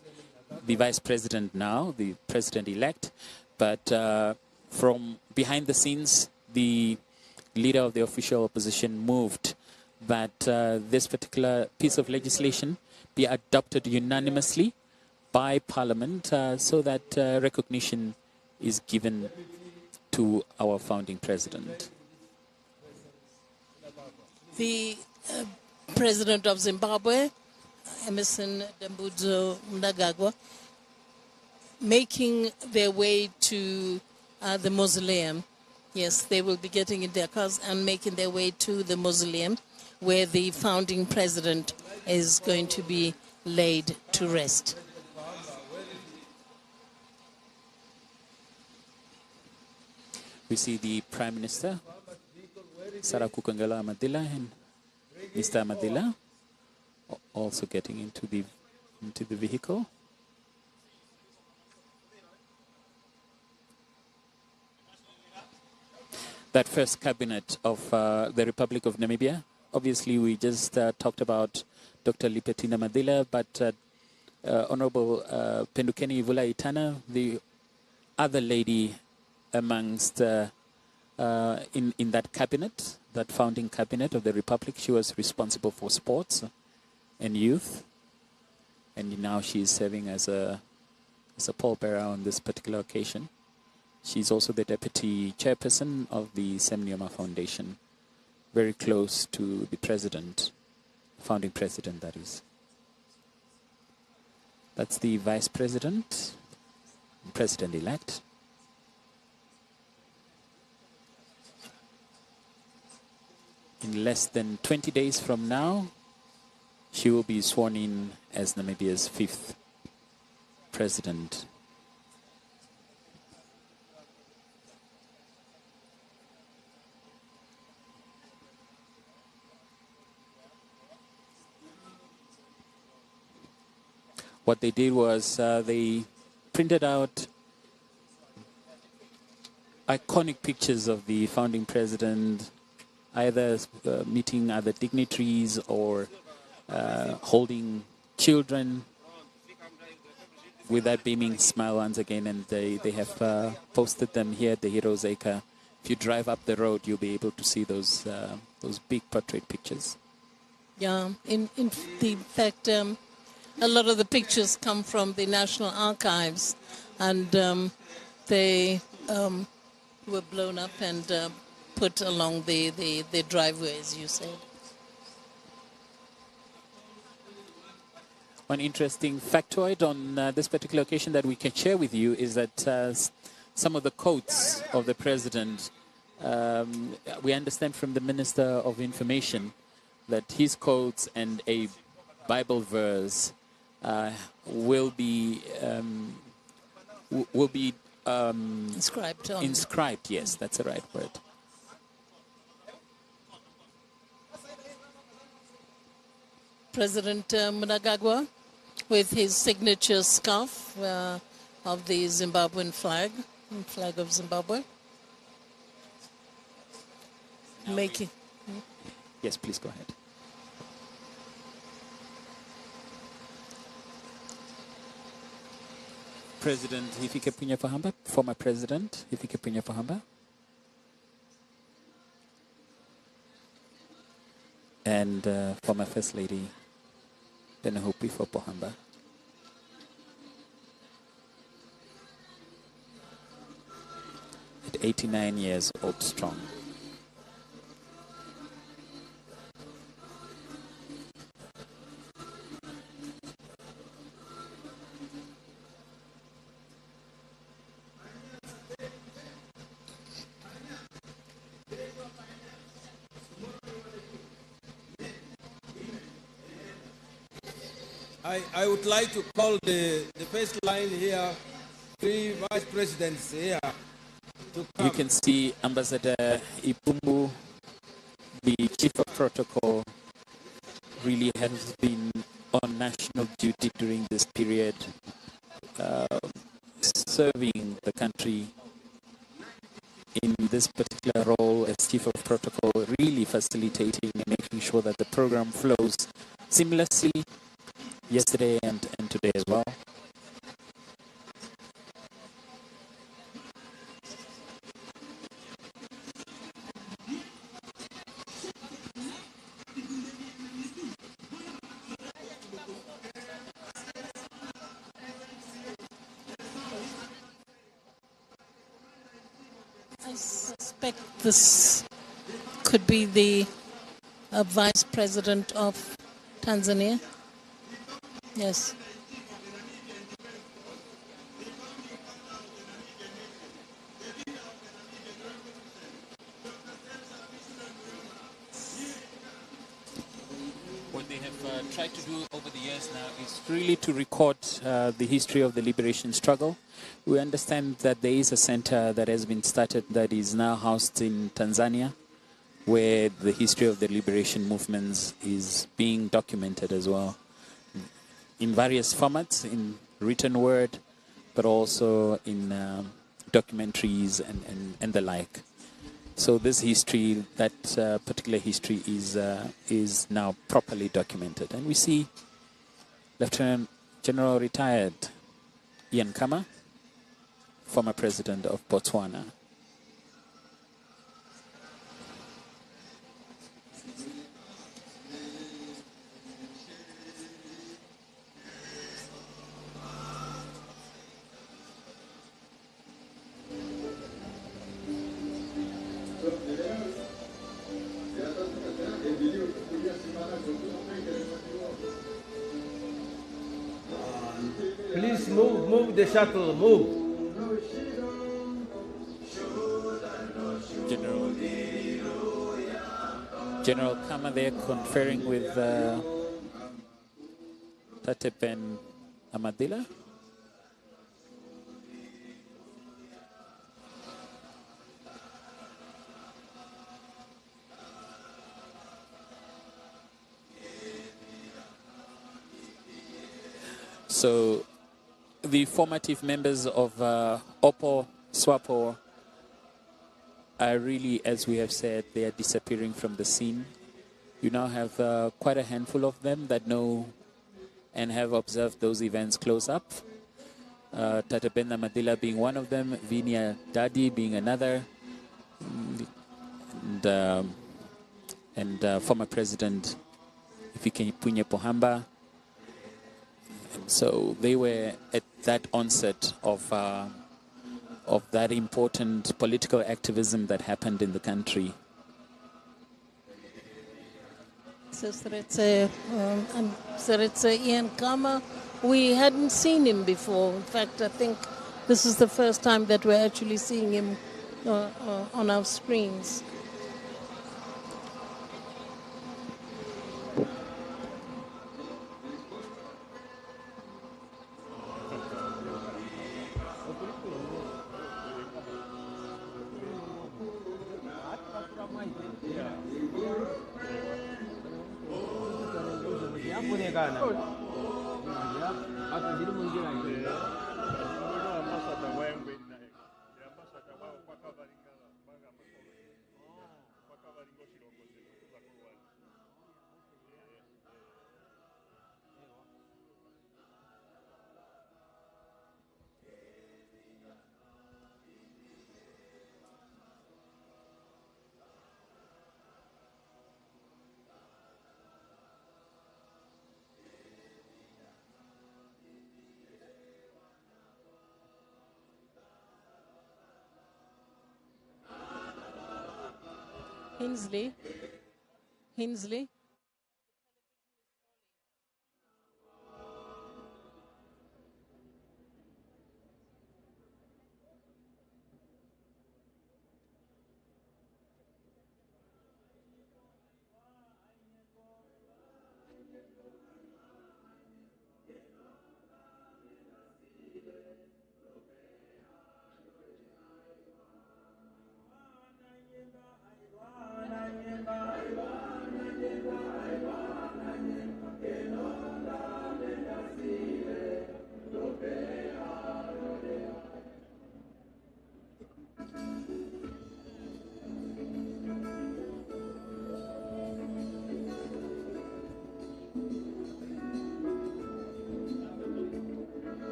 the vice president now, the president-elect, but from behind the scenes, the leader of the official opposition moved that this particular piece of legislation be adopted unanimously by Parliament so that recognition is given to our founding president. The President of Zimbabwe, Emerson Dambudzo Mnangagwa, making their way to the mausoleum. Yes, they will be getting in their cars and making their way to the mausoleum where the founding president is going to be laid to rest. We see the Prime Minister, Sarah Kukangala Madila, and Mr. Madila also getting into the vehicle. That first cabinet of the Republic of Namibia. Obviously, we just talked about Dr. Lipetina Madila, but Honorable Pendukeni Vula Itana, the other lady amongst in that cabinet, that founding cabinet of the Republic, she was responsible for sports and youth, and now she is serving as a pallbearer on this particular occasion. She's also the deputy chairperson of the Nujoma Foundation, very close to the president, founding president, that is. That's the vice president, president-elect. In less than 20 days from now, she will be sworn in as Namibia's 5th president. What they did was they printed out iconic pictures of the founding president, either meeting other dignitaries or holding children with that beaming smile once again, and they have posted them here at the Heroes Acre. If you drive up the road, you'll be able to see those big portrait pictures. Yeah, in fact, a lot of the pictures come from the National Archives, and they were blown up and put along the driveway, as you said. One interesting factoid on this particular occasion that we can share with you is that some of the quotes of the president, we understand from the Minister of Information that his quotes and a Bible verse will be Inscribed on. inscribed. Yes, that's the right word. President Mnangagwa, with his signature scarf of the Zimbabwean flag of Zimbabwe. Making. Yes, please go ahead. President Hifike Punye Pohamba, former President Hifike Punye Pohamba. And former First Lady Benahopi for Pohamba. At 89 years old strong. I would like to call the first line here, 3 vice presidents here to come. You can see Ambassador Ipumbu, the chief of protocol, really has been on national duty during this period, serving the country in this particular role as chief of protocol, really facilitating and making sure that the program flows seamlessly yesterday and today as well. I suspect this could be the Vice President of Tanzania. Yes. What they have tried to do over the years now is really to record the history of the liberation struggle. We understand that there is a center that has been started that is now housed in Tanzania, where the history of the liberation movements is being documented as well, in various formats, in written word, but also in documentaries and the like. So this history, that particular history, is now properly documented. And we see Lieutenant General retired Ian Khama, former president of Botswana. Please move the shuttle, move. General Khama there conferring with Tate Ben Amadila. So the formative members of OPPO, SWAPO are really, as we have said, they are disappearing from the scene. You now have quite a handful of them that know and have observed those events close up. Tata Benda Madila being one of them, Vinia Dadi being another, and former President Ifike Punye Pohamba. So they were at that onset of that important political activism that happened in the country. So Seretse Ian Khama, we hadn't seen him before. In fact, I think this is the first time that we're actually seeing him on our screens. Hinsley.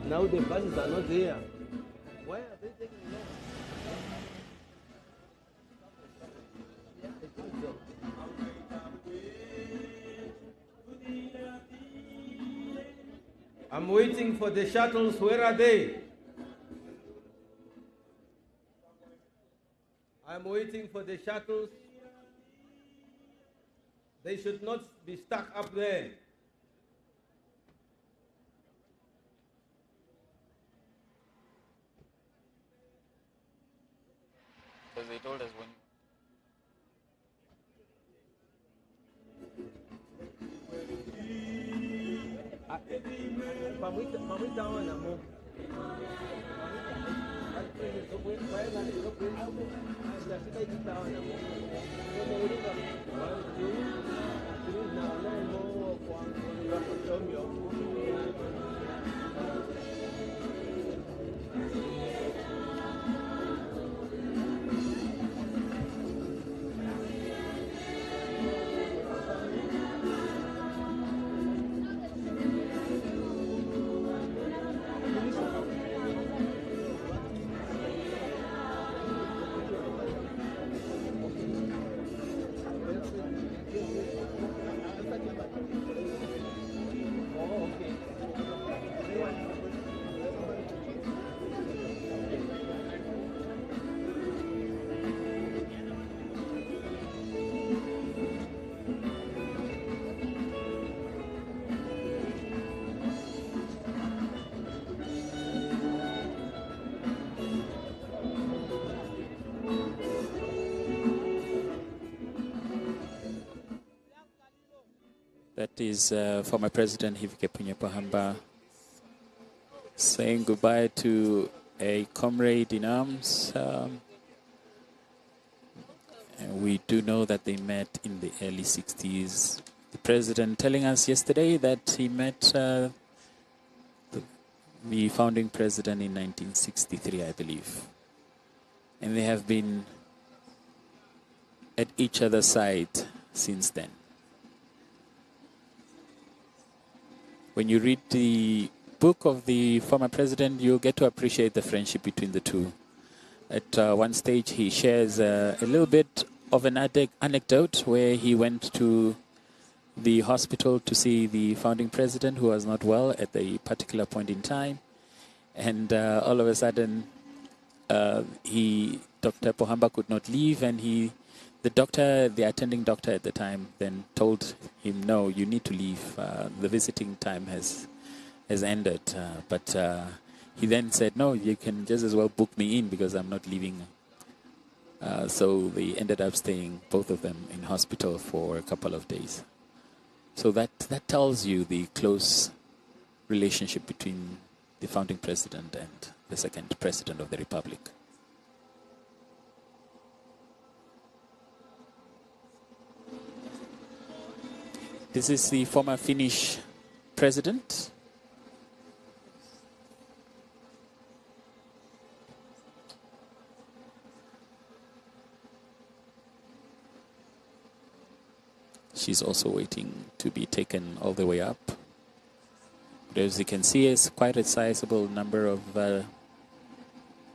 Now the buses are not there. Why are they taking long? I'm waiting for the shuttles. Where are they? I'm waiting for the shuttles. They should not be stuck up there. Because they told us when. That is former President Hifikepunye Pohamba saying goodbye to a comrade in arms. And we do know that they met in the early 60s. The President telling us yesterday that he met the founding President in 1963, I believe. And they have been at each other's side since then. When you read the book of the former president, you'll get to appreciate the friendship between the two. At one stage, he shares a little bit of an anecdote where he went to the hospital to see the founding president who was not well at a particular point in time. And all of a sudden, Dr. Pohamba could not leave, and the attending doctor at the time then told him, no, you need to leave. The visiting time has ended. But he then said, no, you can just as well book me in because I'm not leaving. So they ended up staying, both of them, in hospital for a couple of days. So that tells you the close relationship between the founding president and the second president of the republic. This is the former Finnish president. She's also waiting to be taken all the way up. But as you can see, it's quite a sizable number of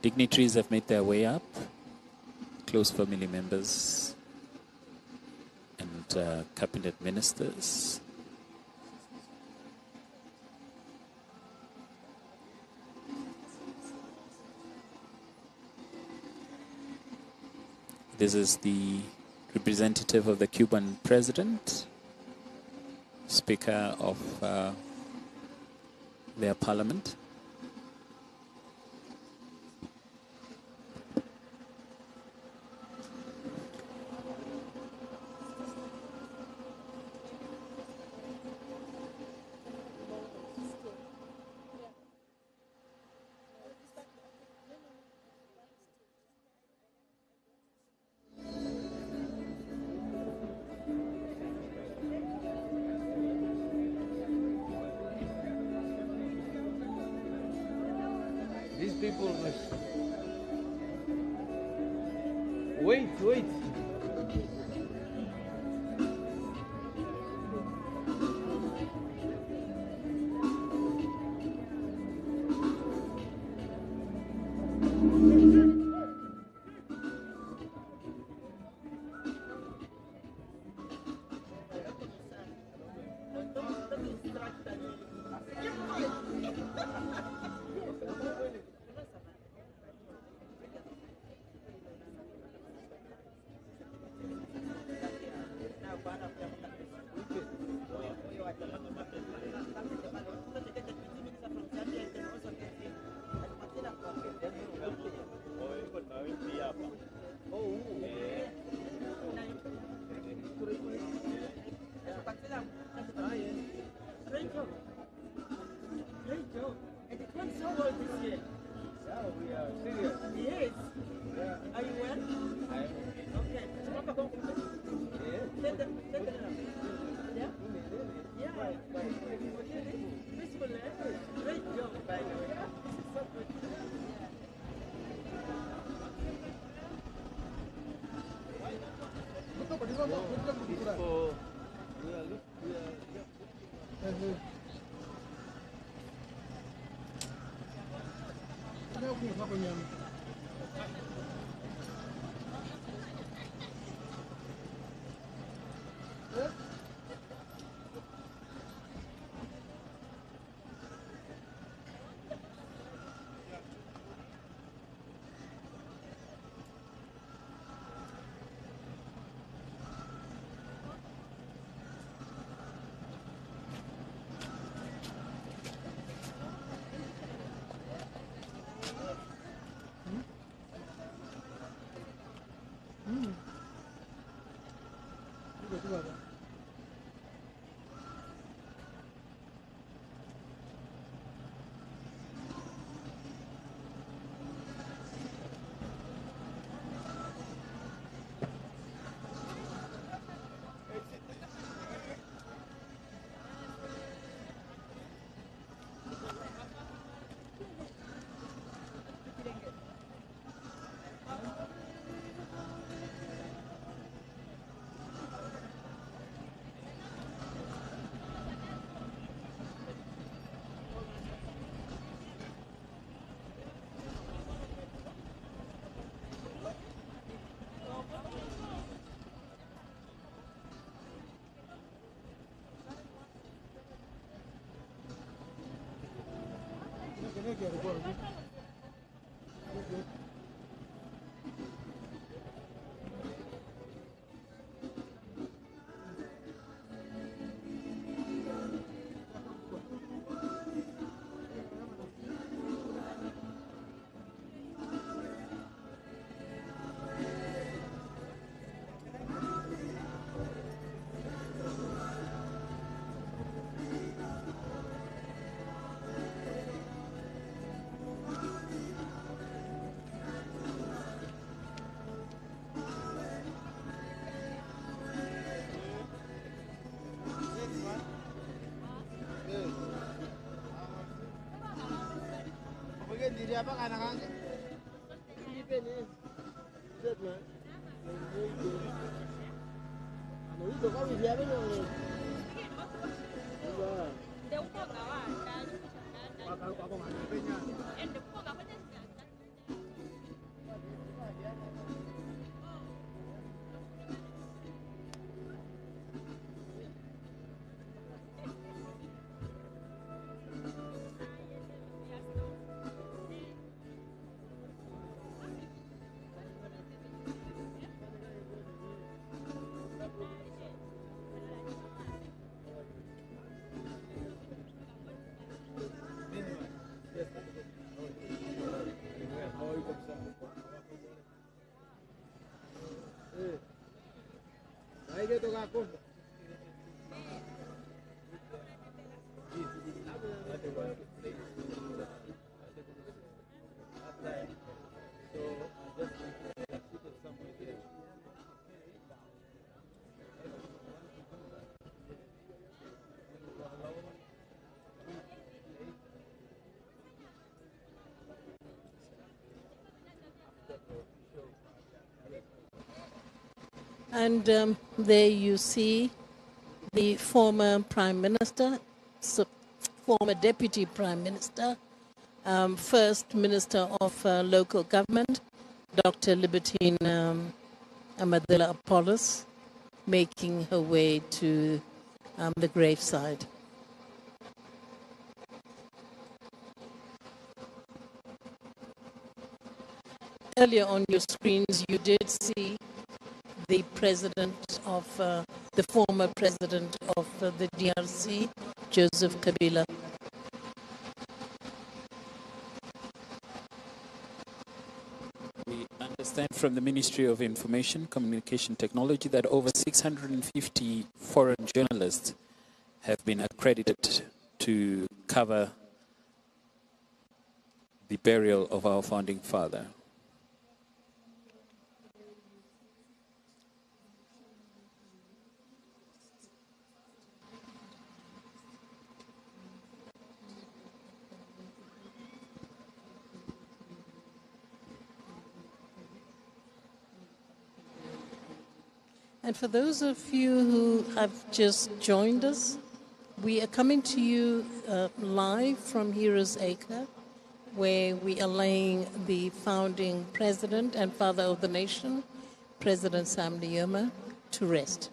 dignitaries have made their way up. Close family members and cabinet ministers. This is the representative of the Cuban president, speaker of their parliament. These people must wait. Diri apa anak-anak? Ini penis. Lihat mah. Anu itu kau dia apa ni? Apa? Dia udah kawan. Kalau apa mana penya? Dia udah apa ni? And there you see the former Prime Minister, former Deputy Prime Minister, First Minister of Local Government, Dr. Libertine Amadela Apollos, making her way to the graveside. Earlier on your screens, you did see the president of, the former president of the DRC, Joseph Kabila. We understand from the Ministry of Information, Communication Technology that over 650 foreign journalists have been accredited to cover the burial of our founding father. And for those of you who have just joined us, we are coming to you live from Heroes Acre, where we are laying the founding president and father of the nation, President Sam Nujoma, to rest.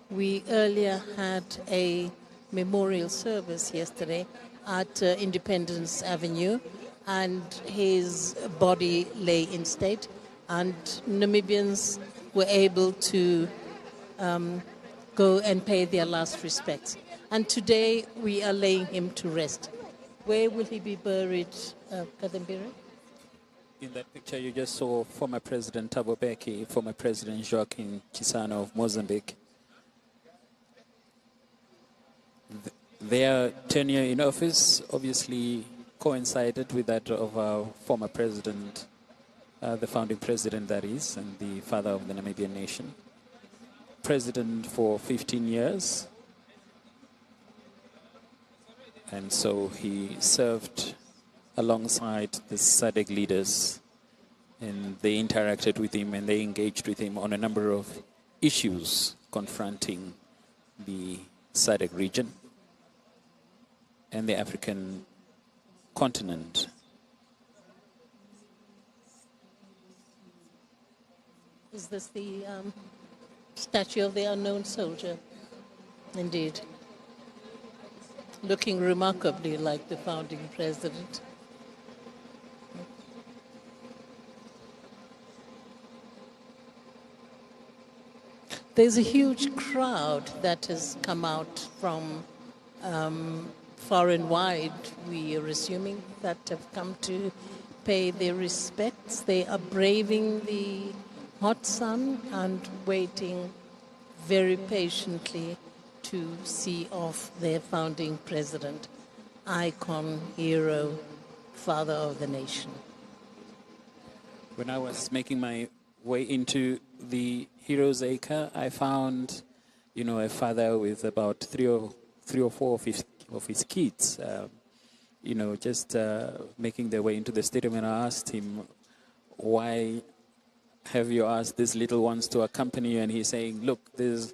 We earlier had a memorial service yesterday at Independence Avenue, and his body lay in state, and Namibians were able to go and pay their last respects. And today we are laying him to rest. Where will he be buried, Kadambira? In that picture you just saw former President Thabo Mbeki, former President Joaquim Chissano of Mozambique. Their tenure in office obviously coincided with that of our former president, the founding president that is, and the father of the Namibian nation. President for 15 years. And so he served alongside the SADC leaders, and they interacted with him and they engaged with him on a number of issues confronting the SADC region and the African continent. Is this the statue of the unknown soldier? Indeed. Looking remarkably like the founding president. There's a huge crowd that has come out from far and wide, we are assuming, that have come to pay their respects. They are braving the hot sun and waiting very patiently to see off their founding president, icon, hero, father of the nation. When I was making my way into the Heroes Acre, I found, a father with about three or four of his kids, just making their way into the stadium. And I asked him, why have you asked these little ones to accompany you? And he's saying, look, there's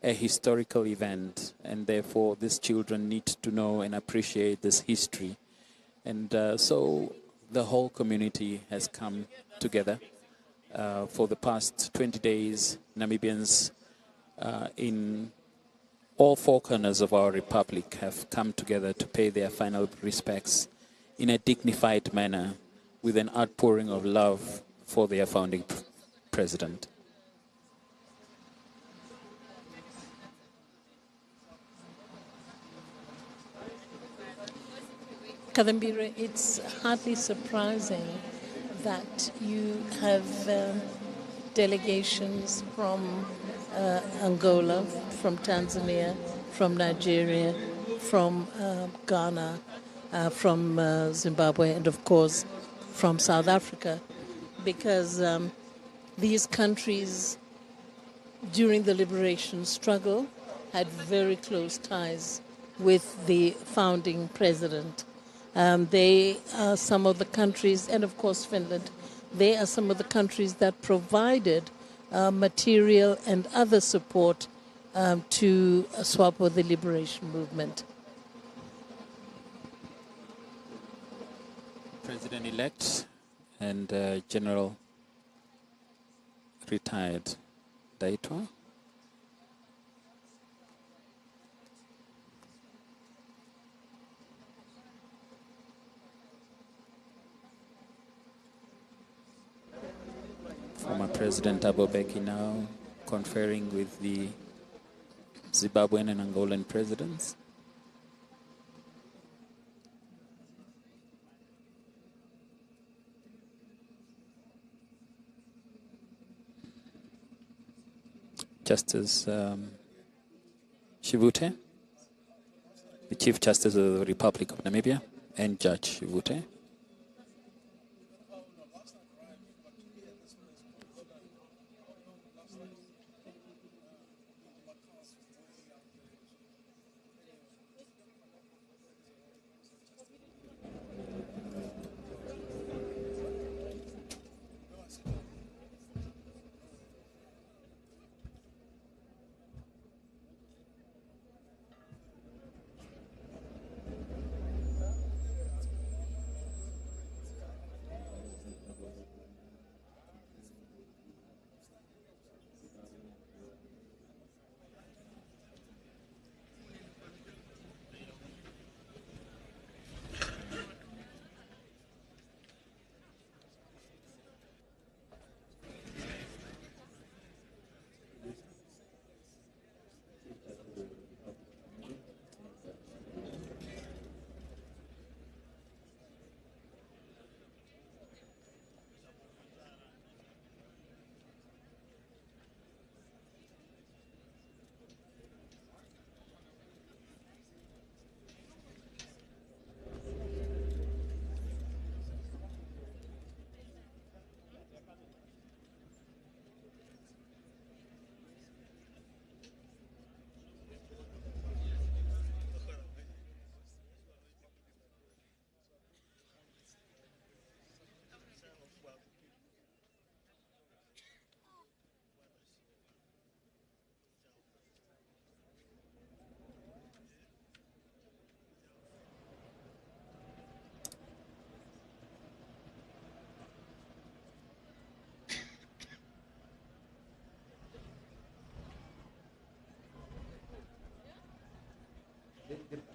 a historical event, and therefore these children need to know and appreciate this history. And so the whole community has come together. For the past 20 days, Namibians in all four corners of our republic have come together to pay their final respects in a dignified manner with an outpouring of love for their founding president. Kadambira, it's hardly surprising that you have delegations from Angola, from Tanzania, from Nigeria, from Ghana, from Zimbabwe, and of course from South Africa, because these countries during the liberation struggle had very close ties with the founding president. They are some of the countries, and of course Finland, they are some of the countries that provided material and other support to SWAPO, the liberation movement. President-elect and General Retired Daitwa. Former President Thabo Mbeki now conferring with the Zimbabwean and Angolan presidents. Justice Shivute, the Chief Justice of the Republic of Namibia, and Judge Shivute.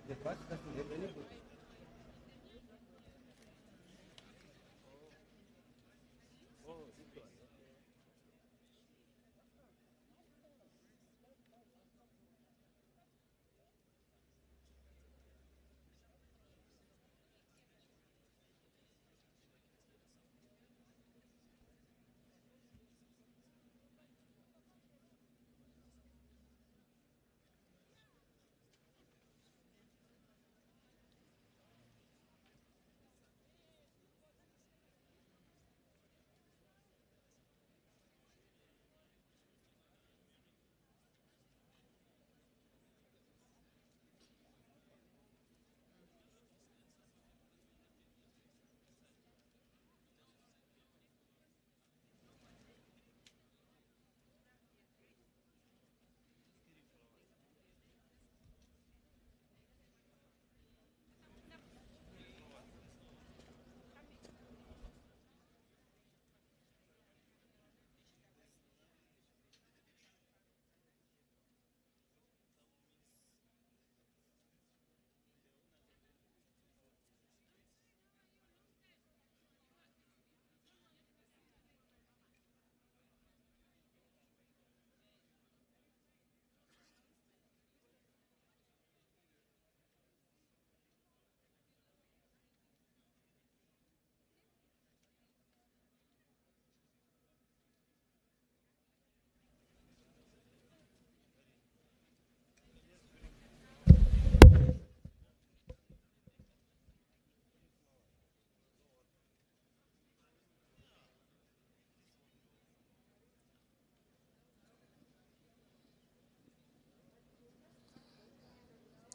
The bus doesn't have anybody.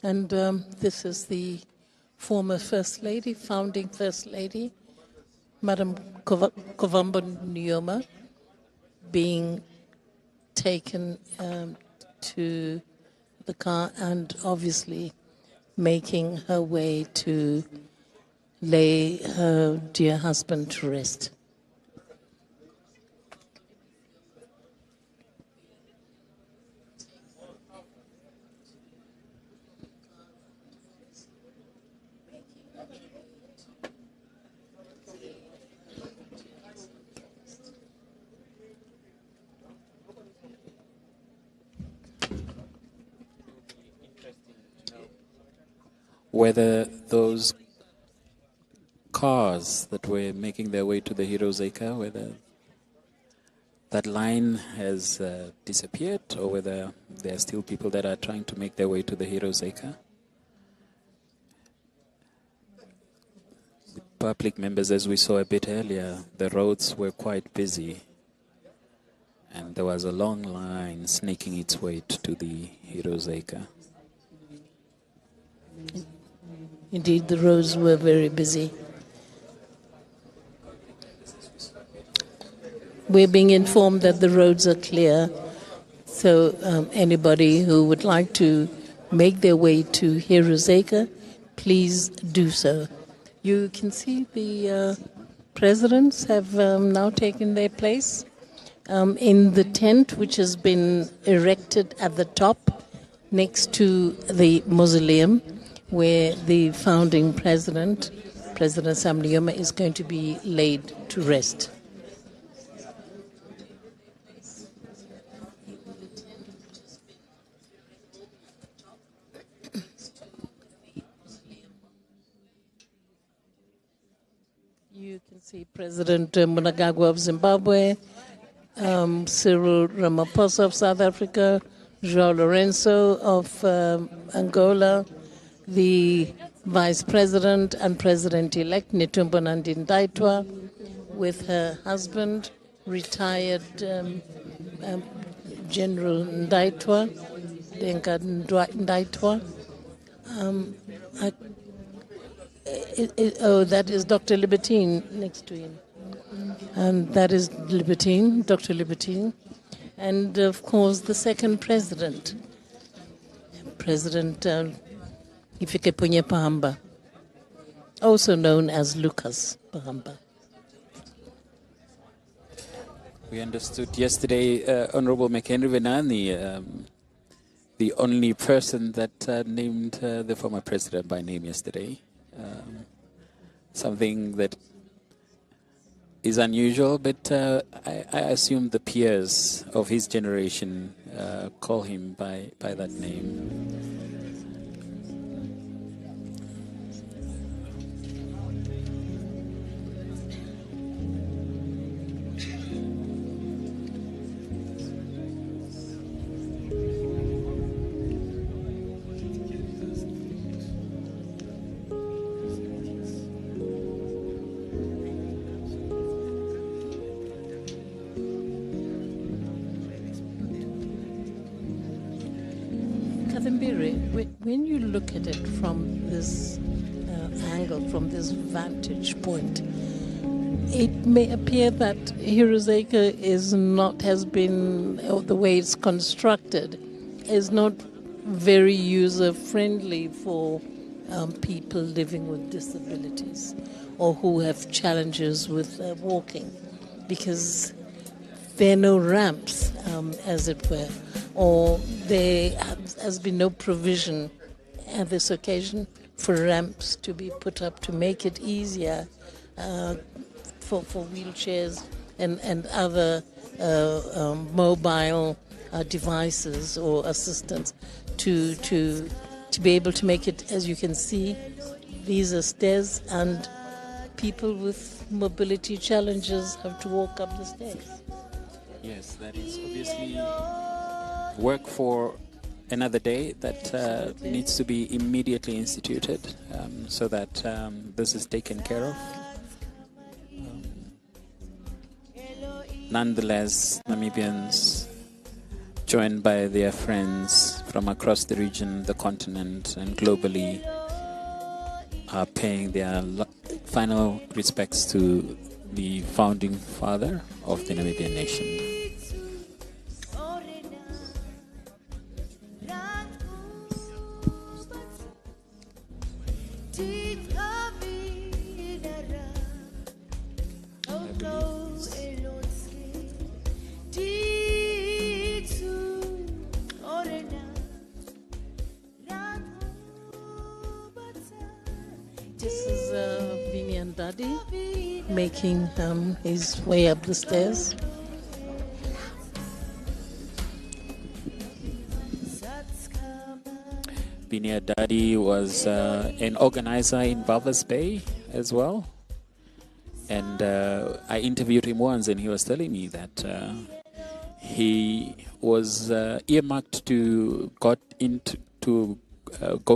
And this is the former First Lady, founding First Lady, Madam Kovamba Nujoma, being taken to the car and obviously making her way to lay her dear husband to rest. Whether those cars that were making their way to the Heroes Acre, whether that line has disappeared, or whether there are still people that are trying to make their way to the Heroes Acre. The public members, as we saw a bit earlier, the roads were quite busy, and there was a long line snaking its way to the Heroes Acre. Indeed, the roads were very busy. We're being informed that the roads are clear, so anybody who would like to make their way to Heroes Acre, please do so. You can see the presidents have now taken their place in the tent which has been erected at the top next to the mausoleum, where the founding president, President Nujoma, is going to be laid to rest. You can see President Mnangagwa of Zimbabwe, Cyril Ramaphosa of South Africa, João Lourenço of Angola, the Vice President and President-elect Netumbo Nandi-Ndaitwah, with her husband, retired General Ndaitwah, Denka Ndaitwah. That is Dr. Libertine next to him. And that is Libertine, Dr. Libertine. And, of course, the second president, President Hifikepunye Pohamba, also known as Lucas Pohamba. We understood yesterday, Honorable McHenry Venani, the only person that named the former president by name yesterday. Something that is unusual, but I assume the peers of his generation call him by that name. When you look at it from this angle, from this vantage point, it may appear that Heroes Acre has been, or the way it's constructed, is not very user-friendly for people living with disabilities or who have challenges with walking, because there are no ramps, as it were, or there has been no provision at this occasion for ramps to be put up to make it easier for wheelchairs and other mobile devices or assistants to be able to make it. As you can see, these are stairs, and people with mobility challenges have to walk up the stairs. Yes, that is obviously work for another day that needs to be immediately instituted so that this is taken care of. Nonetheless, Namibians, joined by their friends from across the region, the continent, and globally, are paying their final respects to the founding father of the Namibian nation. making his way up the stairs. Binia Daddy was an organizer in Walvis Bay as well. And I interviewed him once, and he was telling me that he was earmarked to go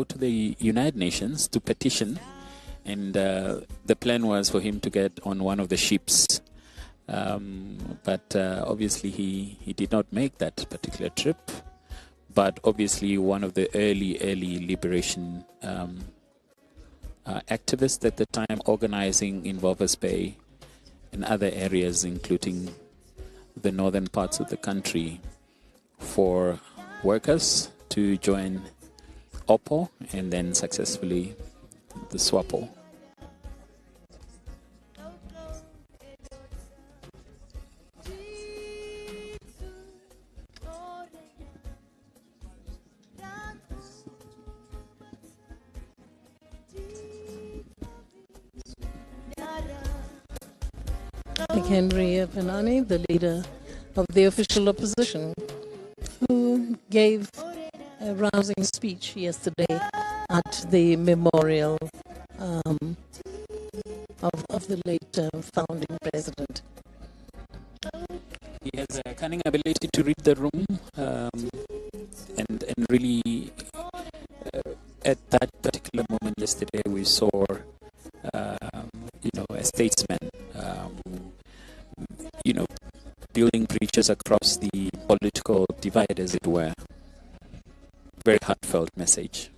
to the United Nations to petition, and the plan was for him to get on one of the ships. But obviously he did not make that particular trip. But obviously one of the early liberation activists at the time, organizing in Walvis Bay and other areas, including the northern parts of the country, for workers to join OPPO and then successfully the SWAPO. Henry Penani, the leader of the official opposition, who gave a rousing speech yesterday at the memorial of the late founding president. He has a cunning ability to read the room, and really at that particular moment yesterday we saw a statesman building bridges across the political divide, as it were. Very heartfelt message.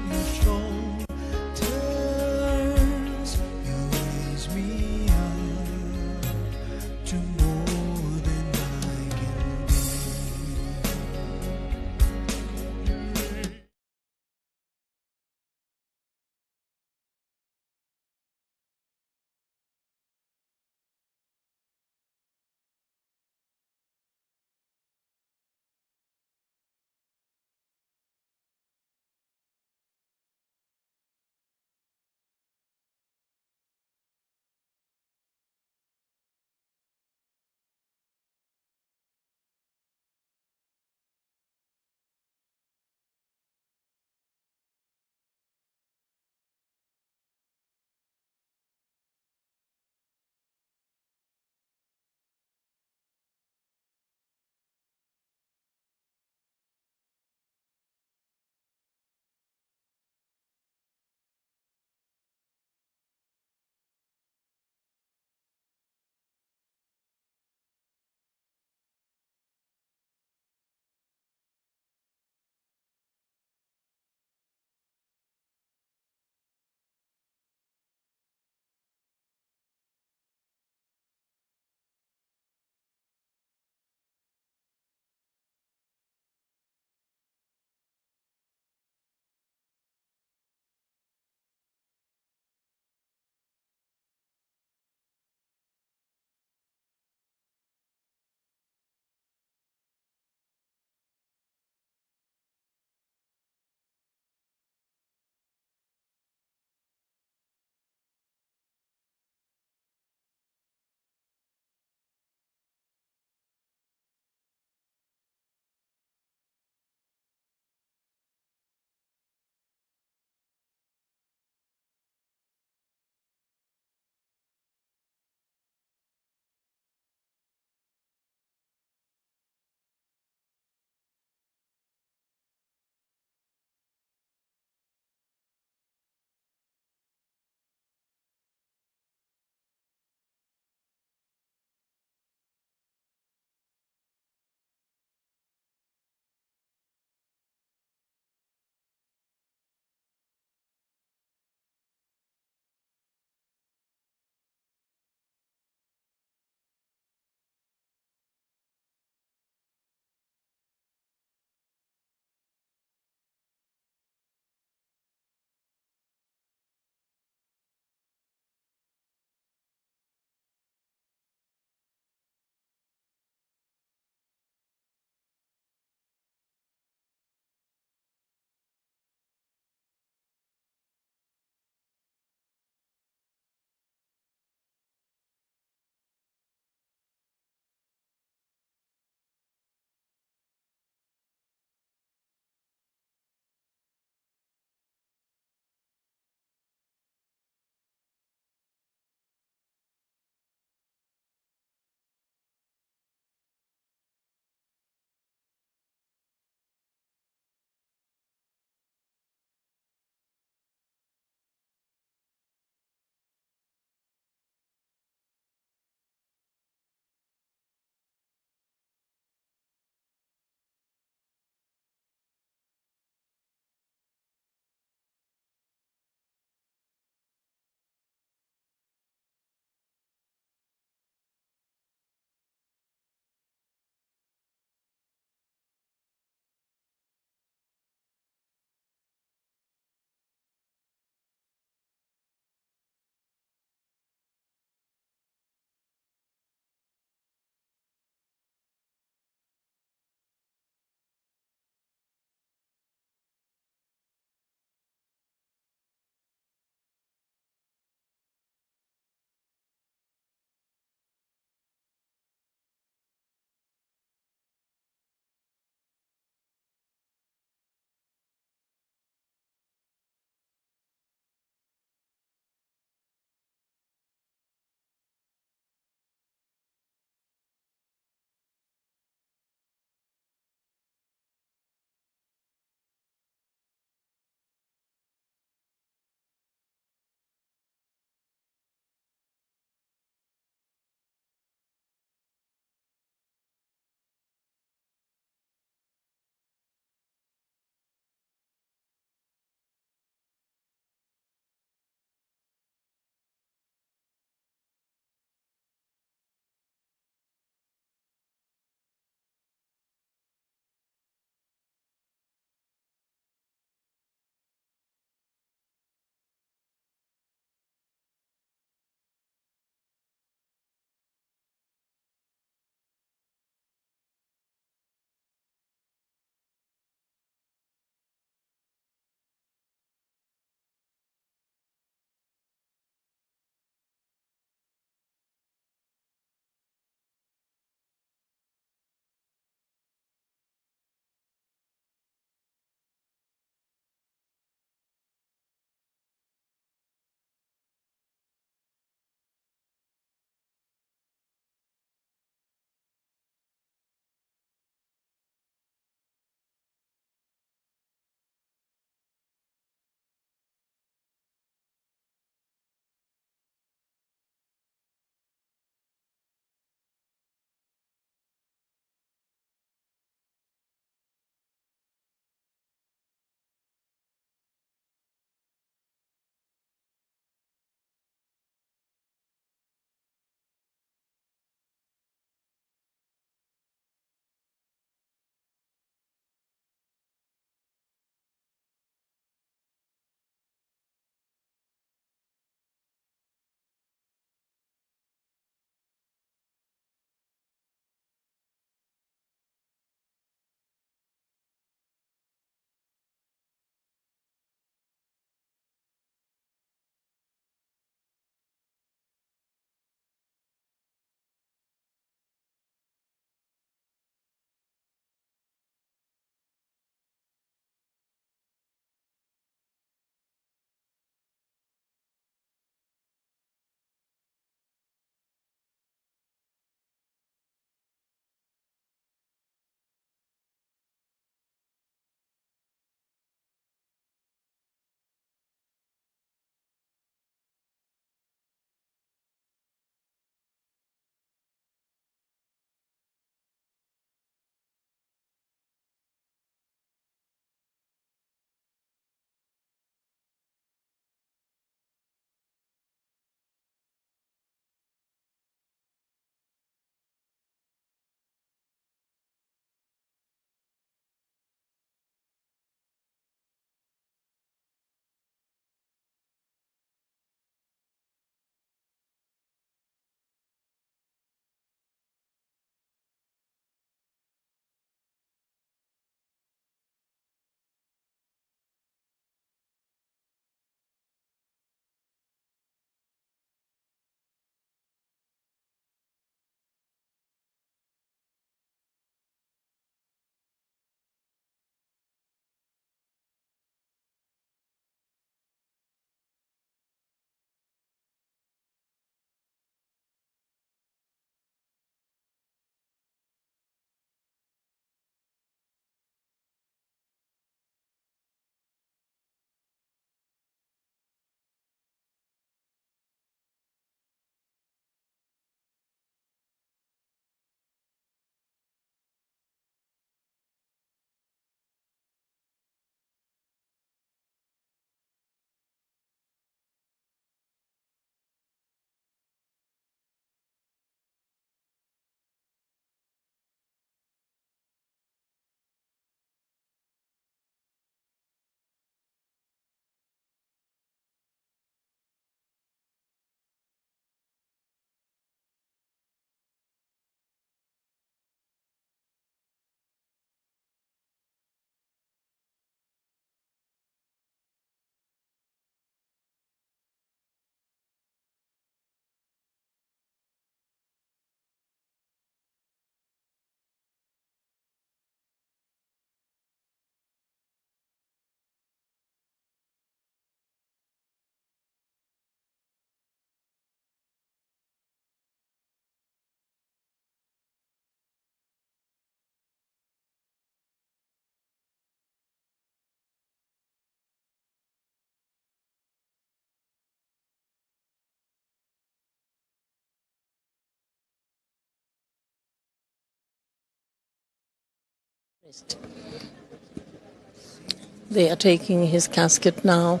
They are taking his casket now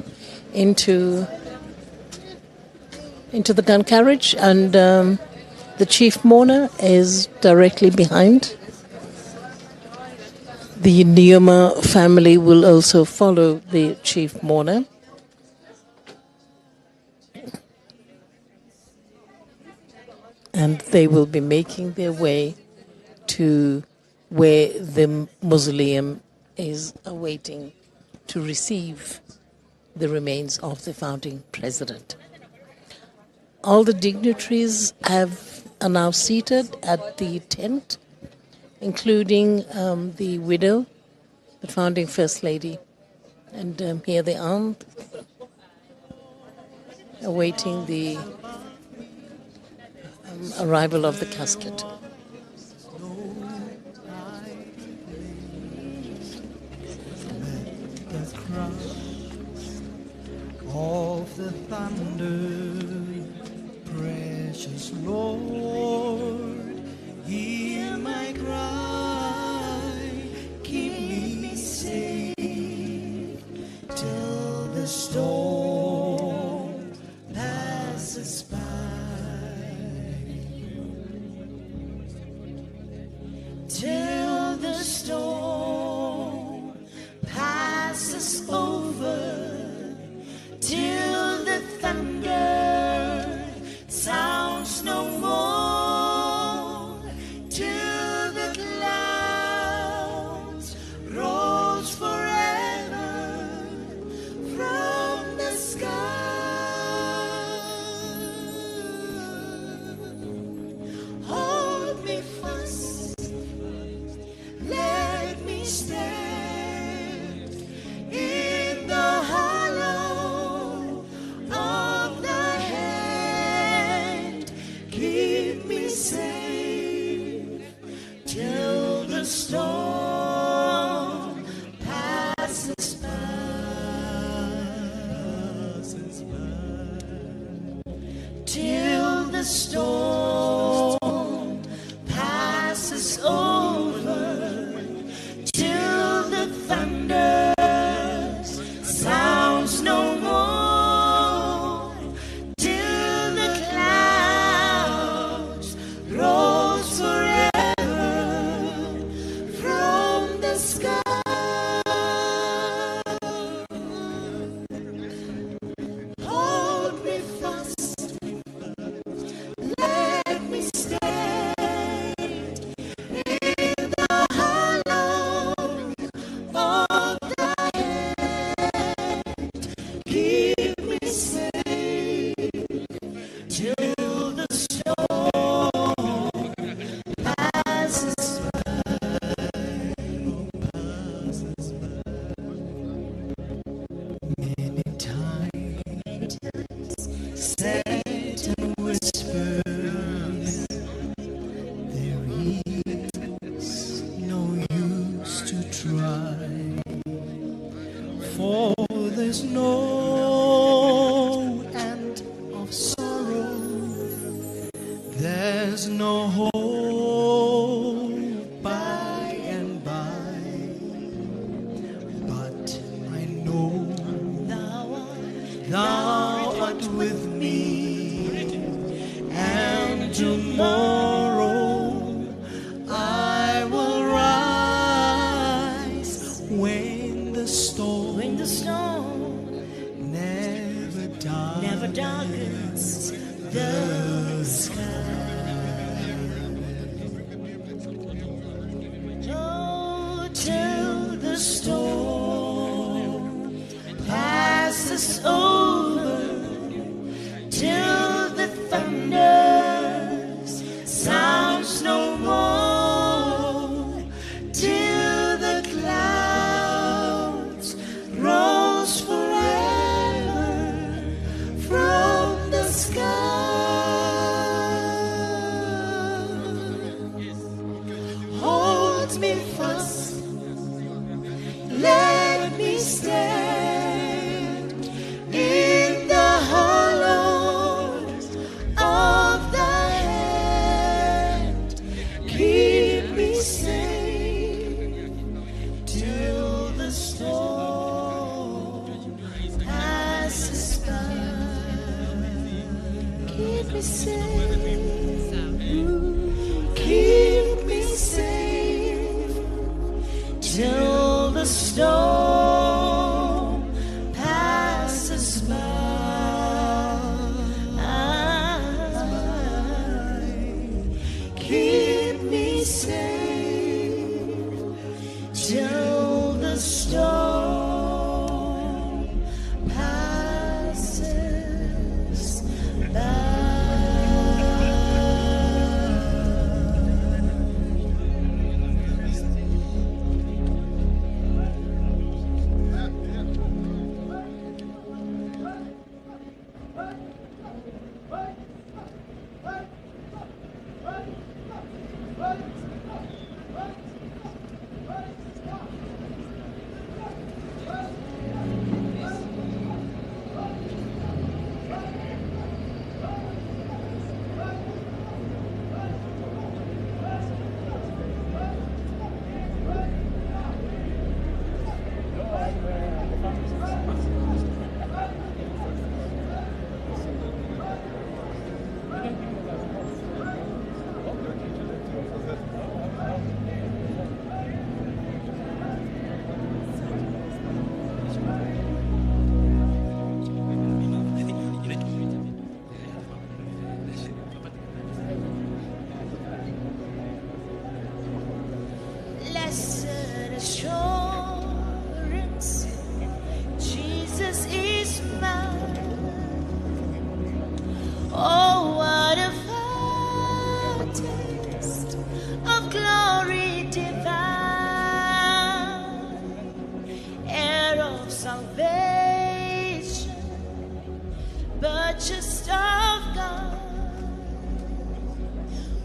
into the gun carriage, and the chief mourner is directly behind. The Nujoma family will also follow the chief mourner. And they will be making their way to where the mausoleum is awaiting to receive the remains of the founding president. All the dignitaries are now seated at the tent, including the widow, the founding first lady. And here they are, awaiting the arrival of the casket. Of the thunder, precious Lord, hear my cry, keep me safe till the storm passes by. Till the storm passes over. Till the thunder sounds no more, till the clouds rose forever from the sky. Hold me fast, let me stand in the of the hand, keep me safe till the storm passes by. Till the storm passes over, till the thunder sounds no more. till the storm passes by. Keep me safe till the storm passes by.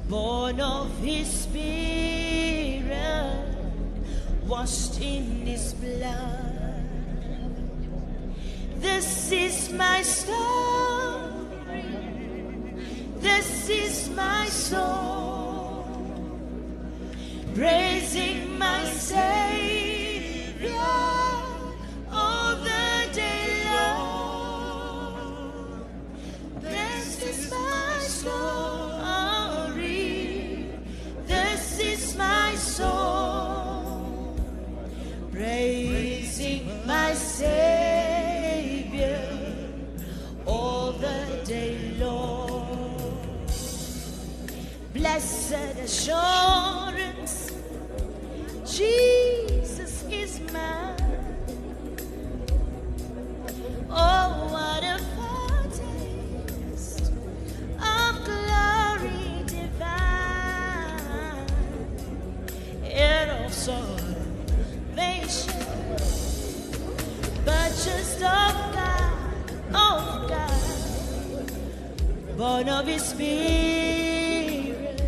Born of his spirit, washed in his blood. This is my story, this is my song, praising my Savior all the day long. This is my story, this is my song, praising my Savior all the day long. Blessed assurance, Jesus is mine. Oh, what a foretaste of glory divine, and of salvation, purchased of God, born of his spirit,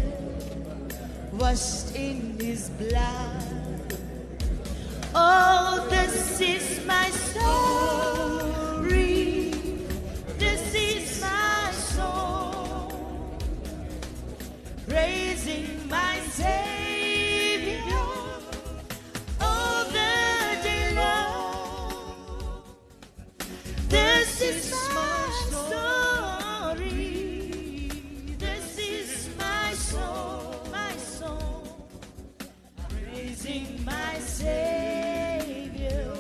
washed in his blood. Oh, this is my story, this is my song, praising my Savior all the day long. This is my story, this is my song, praising my Savior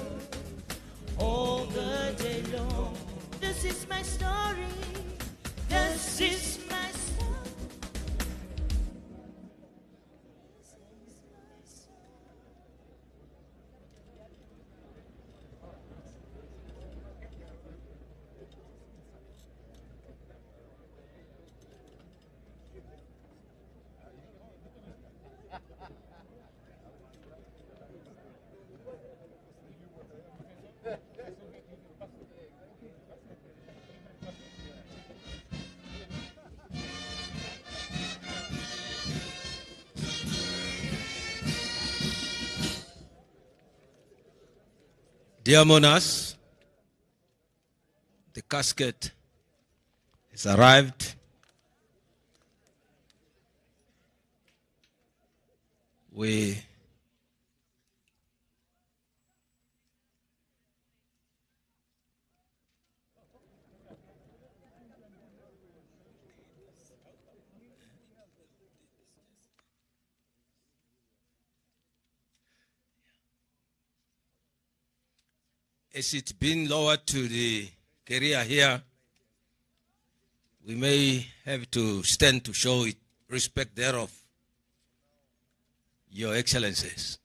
all the day long. This is my story, this is my song. Dear mourners, the casket has arrived. We as it's been lowered to the carrier here, we may have to stand to show it respect thereof, Your Excellencies.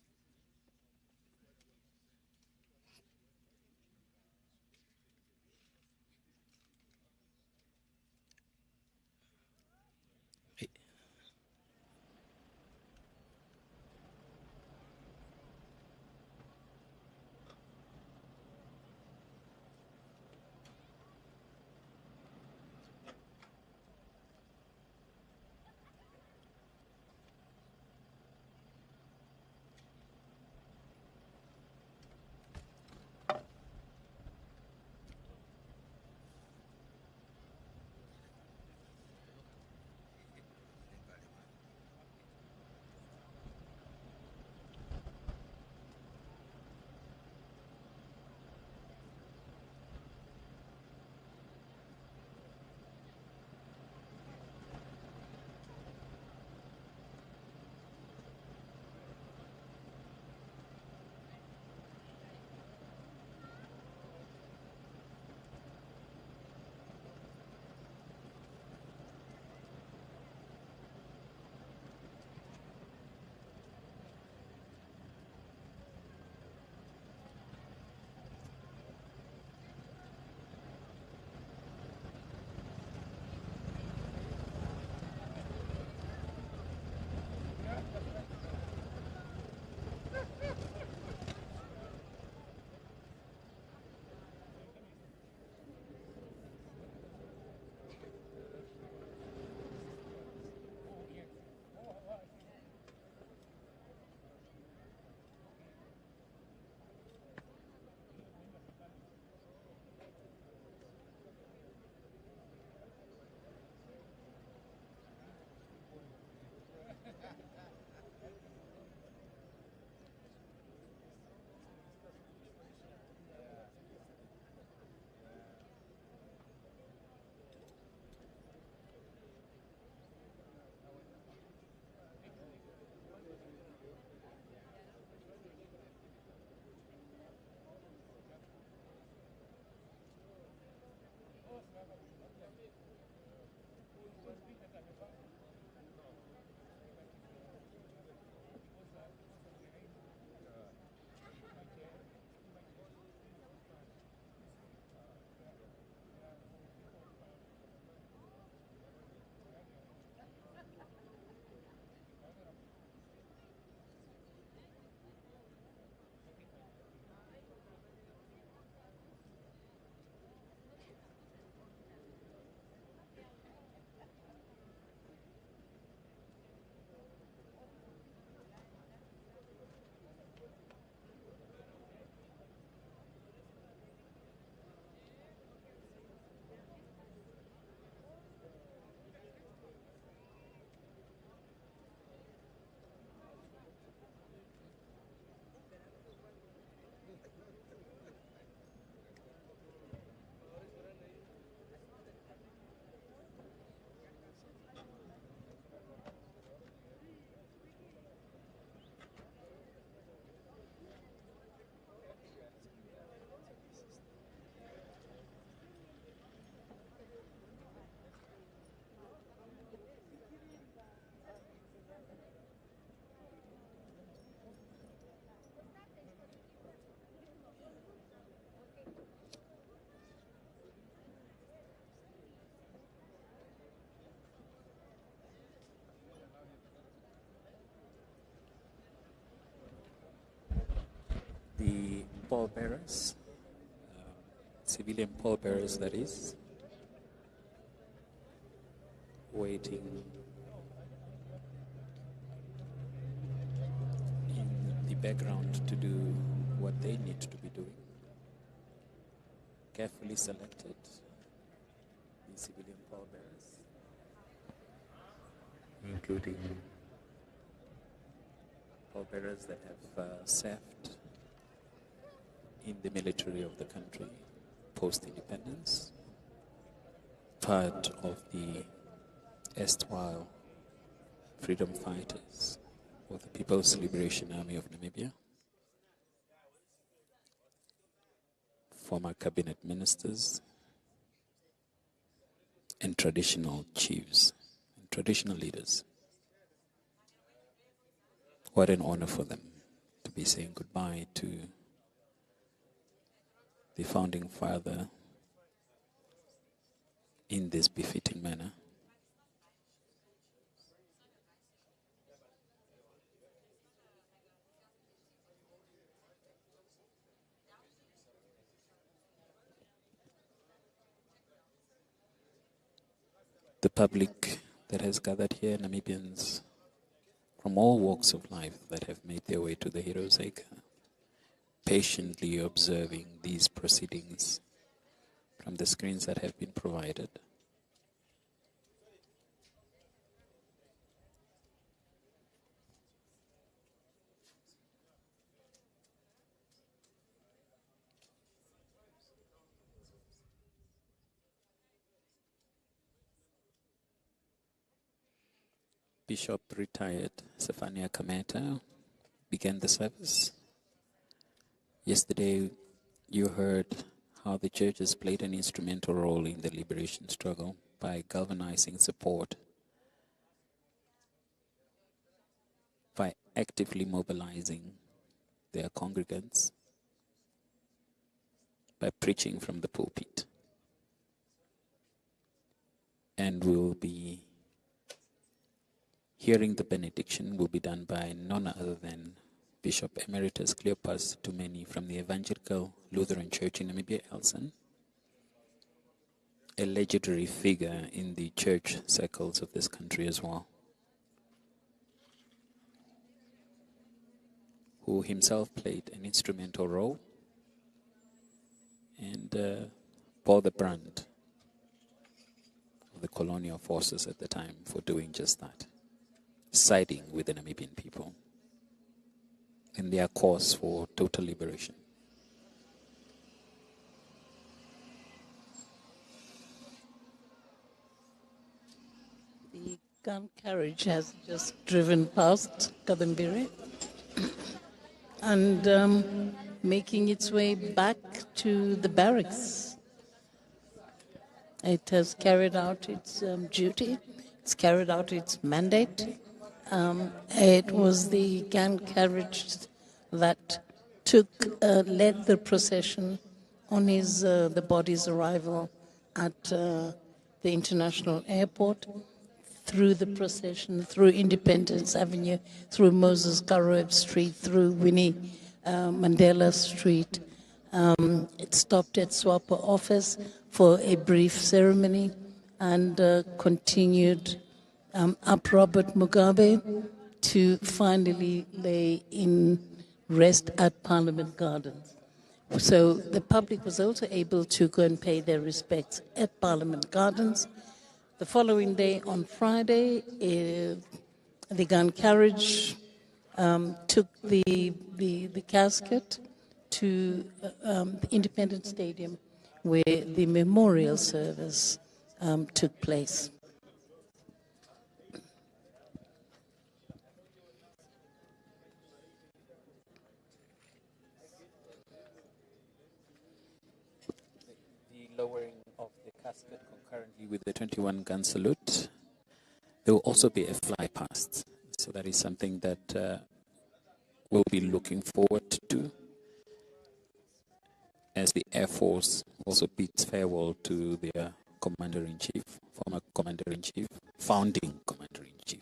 The pallbearers, civilian pallbearers that is, waiting in the background to do what they need to be doing. Carefully selected, the civilian pallbearers, including pallbearers that have served in the military of the country post-independence, part of the erstwhile freedom fighters of the People's Liberation Army of Namibia, former cabinet ministers, and traditional chiefs, and traditional leaders. What an honor for them to be saying goodbye to the founding father in this befitting manner. The public that has gathered here, Namibians from all walks of life that have made their way to the Heroes Acre, patiently observing these proceedings from the screens that have been provided. Bishop retired Sefania Kameta began the service. Yesterday, you heard how the church has played an instrumental role in the liberation struggle by galvanizing support, by actively mobilizing their congregants, by preaching from the pulpit. And we'll be hearing the benediction will be done by none other than Bishop Emeritus Cleopas Tumeni from the Evangelical Lutheran Church in Namibia, Elson, a legendary figure in the church circles of this country as well, who himself played an instrumental role and bore the brunt of the colonial forces at the time for doing just that, siding with the Namibian people in their cause for total liberation. The gun carriage has just driven past Kadambiri and making its way back to the barracks. It has carried out its duty, it's carried out its mandate. It was the gun carriage that led the procession on the body's arrival at the international airport, through the procession, through Independence Avenue, through Moses Karoeb Street, through Winnie Mandela Street. It stopped at SWAPO office for a brief ceremony and continued up Robert Mugabe to finally lay in rest at Parliament Gardens. So the public was also able to go and pay their respects at Parliament Gardens. The following day, on Friday, the gun carriage took the casket to the Independence Stadium, where the memorial service took place. Lowering of the casket concurrently with the 21-gun salute. There will also be a fly past. So that is something that we'll be looking forward to as the Air Force also bids farewell to their Commander-in-Chief, former Commander-in-Chief, founding Commander-in-Chief.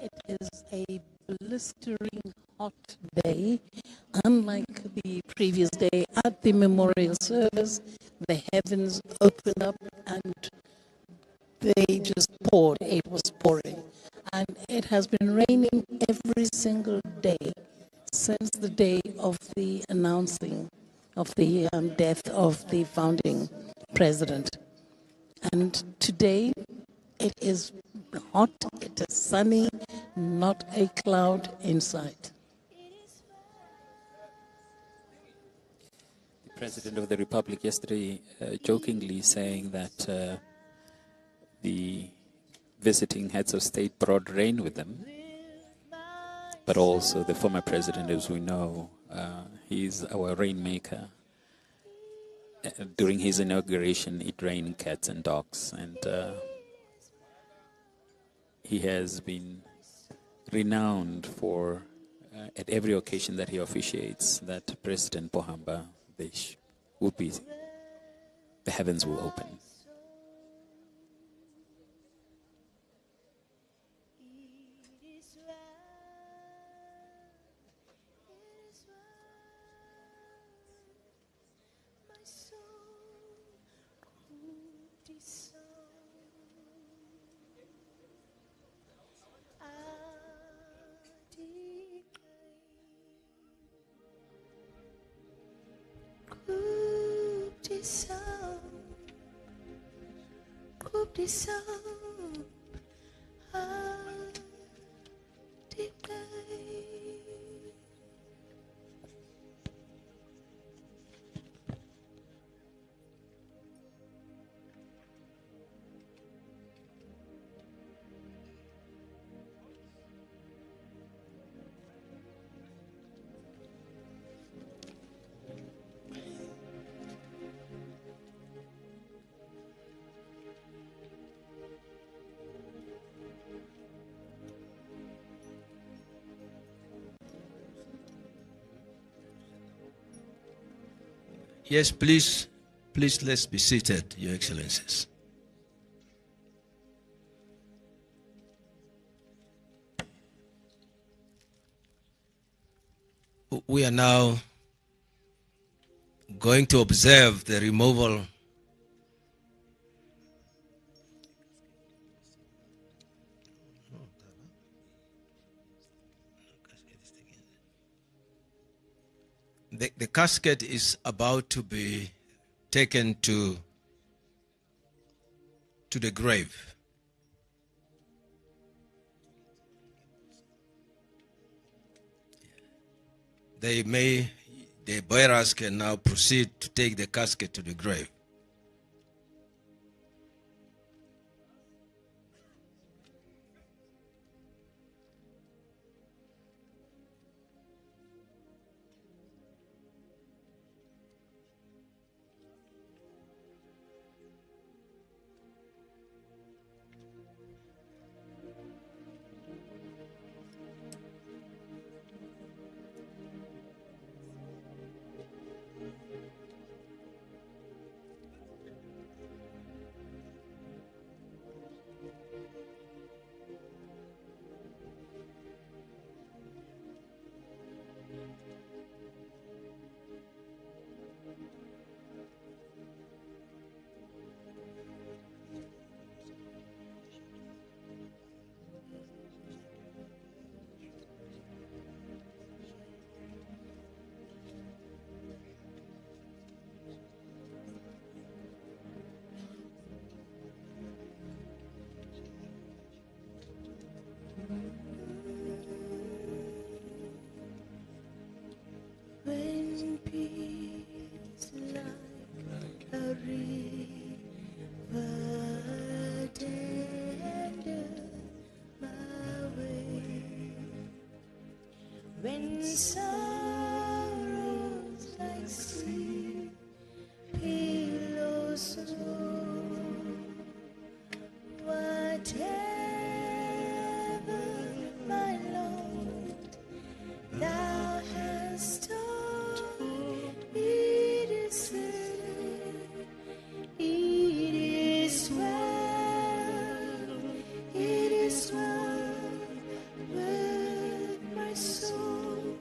It is a blistering hot day. Unlike the previous day at the memorial service, the heavens opened up and they just poured. It was pouring. And it has been raining every single day since the day of the announcing of the death of the founding president. And today it is hot, it is sunny, not a cloud in sight. The President of the Republic yesterday jokingly saying that the visiting heads of state brought rain with them, but also the former president, as we know, he's our rainmaker. During his inauguration, it rained cats and dogs, and he has been renowned for, at every occasion that he officiates, that President Pohamba, the heavens will open. Yes, please, let's be seated, Your Excellencies. We are now going to observe the removal The casket is about to be taken to the grave. The bearers can now proceed to take the casket to the grave. When peace like a river tendeth my way, when sorrows like sea billows roll, whatever my Lord thou hast done, it is well with my soul.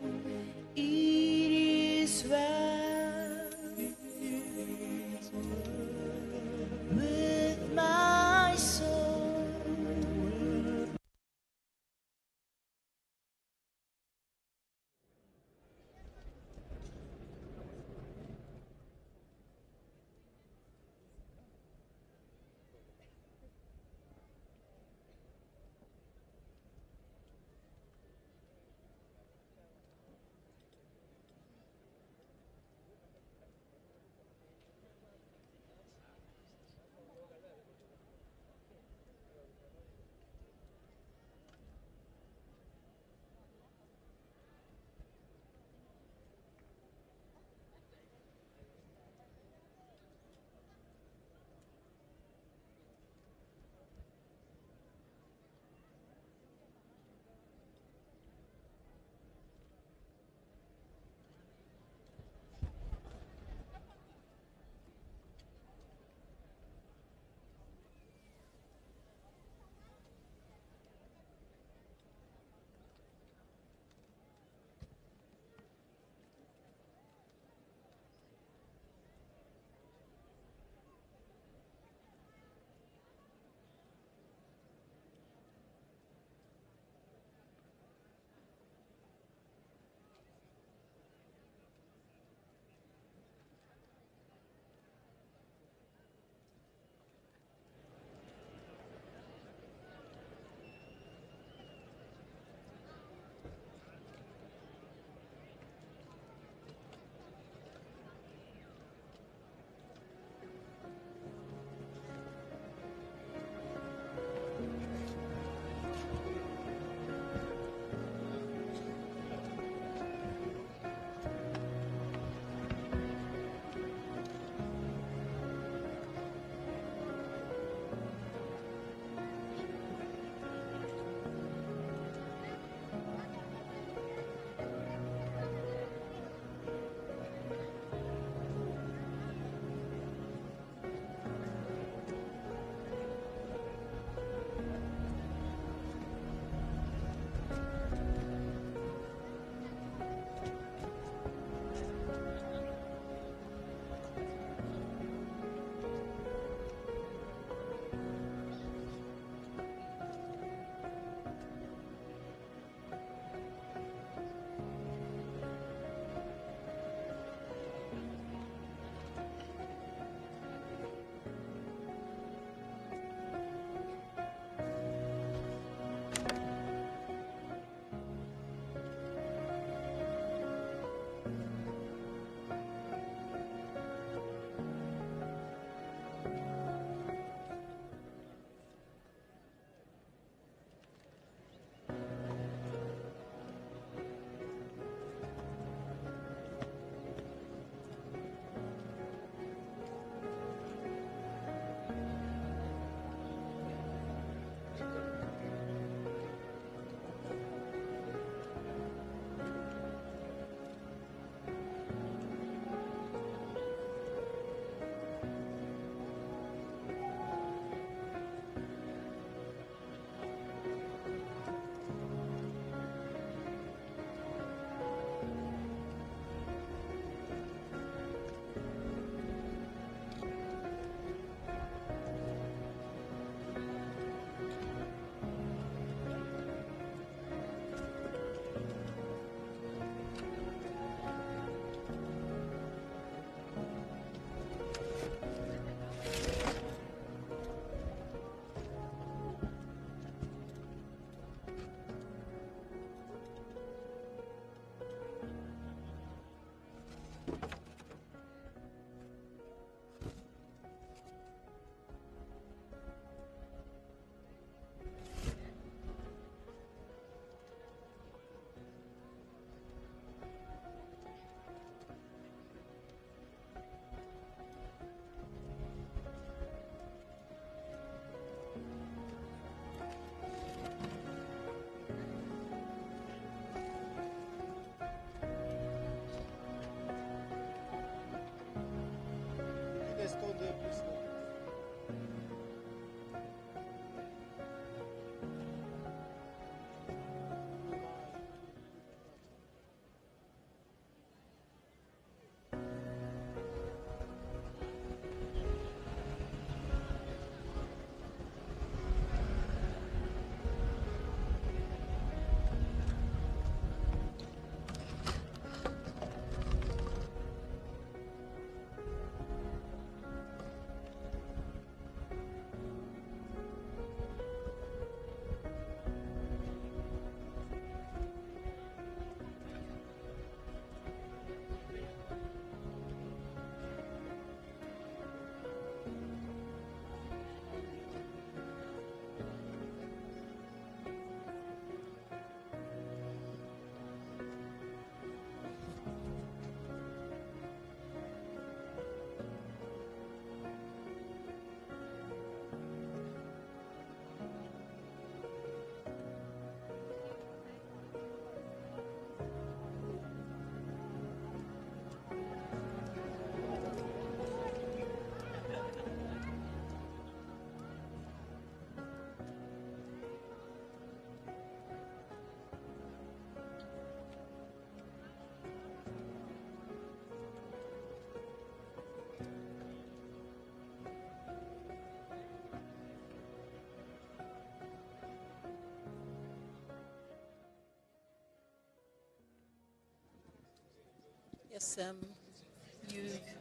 Yes,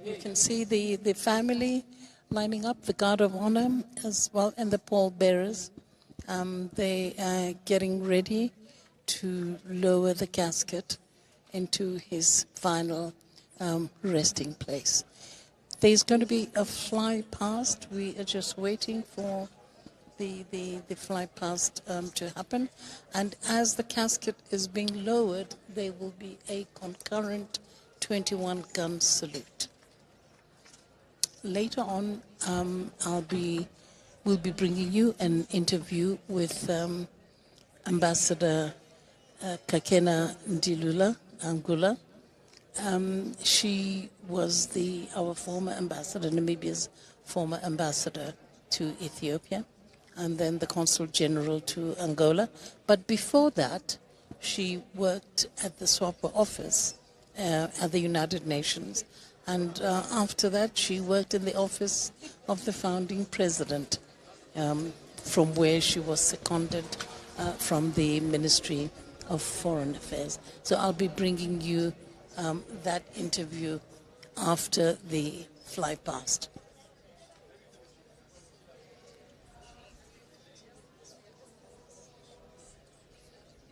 you can see the family lining up, the guard of honor as well, and the pallbearers. They are getting ready to lower the casket into his final resting place. There's going to be a fly past. We are just waiting for the fly past to happen. And as the casket is being lowered, there will be a concurrent 21-gun salute. Later on, we'll be bringing you an interview with Ambassador Kakena Ndilula Angula. She was our former ambassador, Namibia's former ambassador to Ethiopia, and then the consul general to Angola. But before that, she worked at the SWAPO office at the United Nations. And after that, she worked in the office of the founding president, from where she was seconded from the Ministry of Foreign Affairs. So I'll be bringing you that interview after the fly past.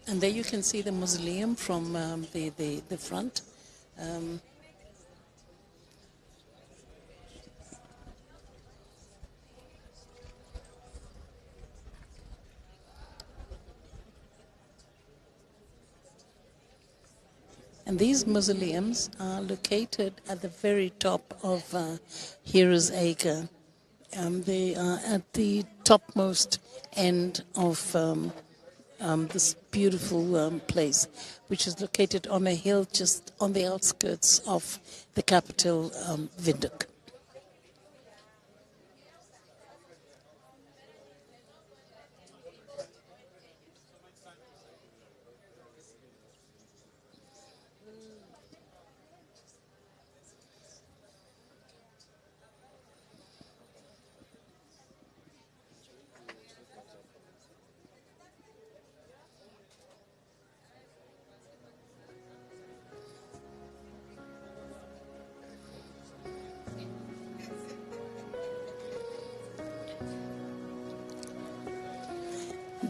And there you can see the mausoleum from the front. And these mausoleums are located at the very top of Heroes Acre. They are at the topmost end of this beautiful place, which is located on a hill just on the outskirts of the capital, Windhoek.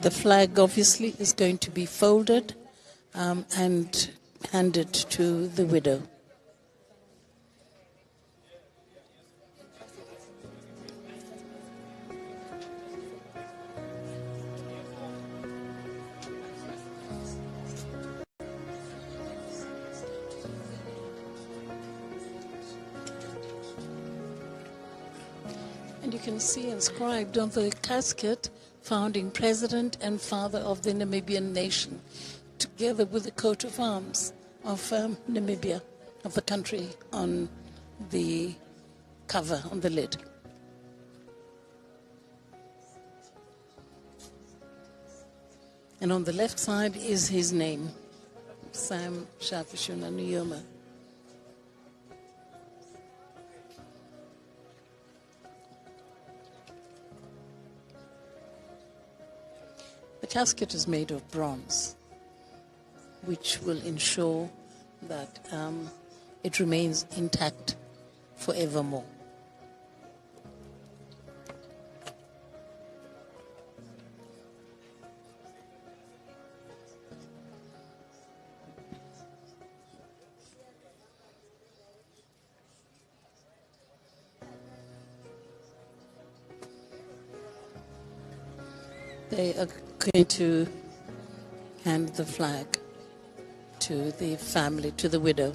The flag obviously is going to be folded and handed to the widow. And you can see inscribed on the casket, founding president and father of the Namibian nation, together with the coat of arms of Namibia, of the country, on the cover, on the lid. And on the left side is his name, Sam Shafishuna Nujoma. The casket is made of bronze, which will ensure that it remains intact forevermore. They are going to hand the flag to the family, to the widow.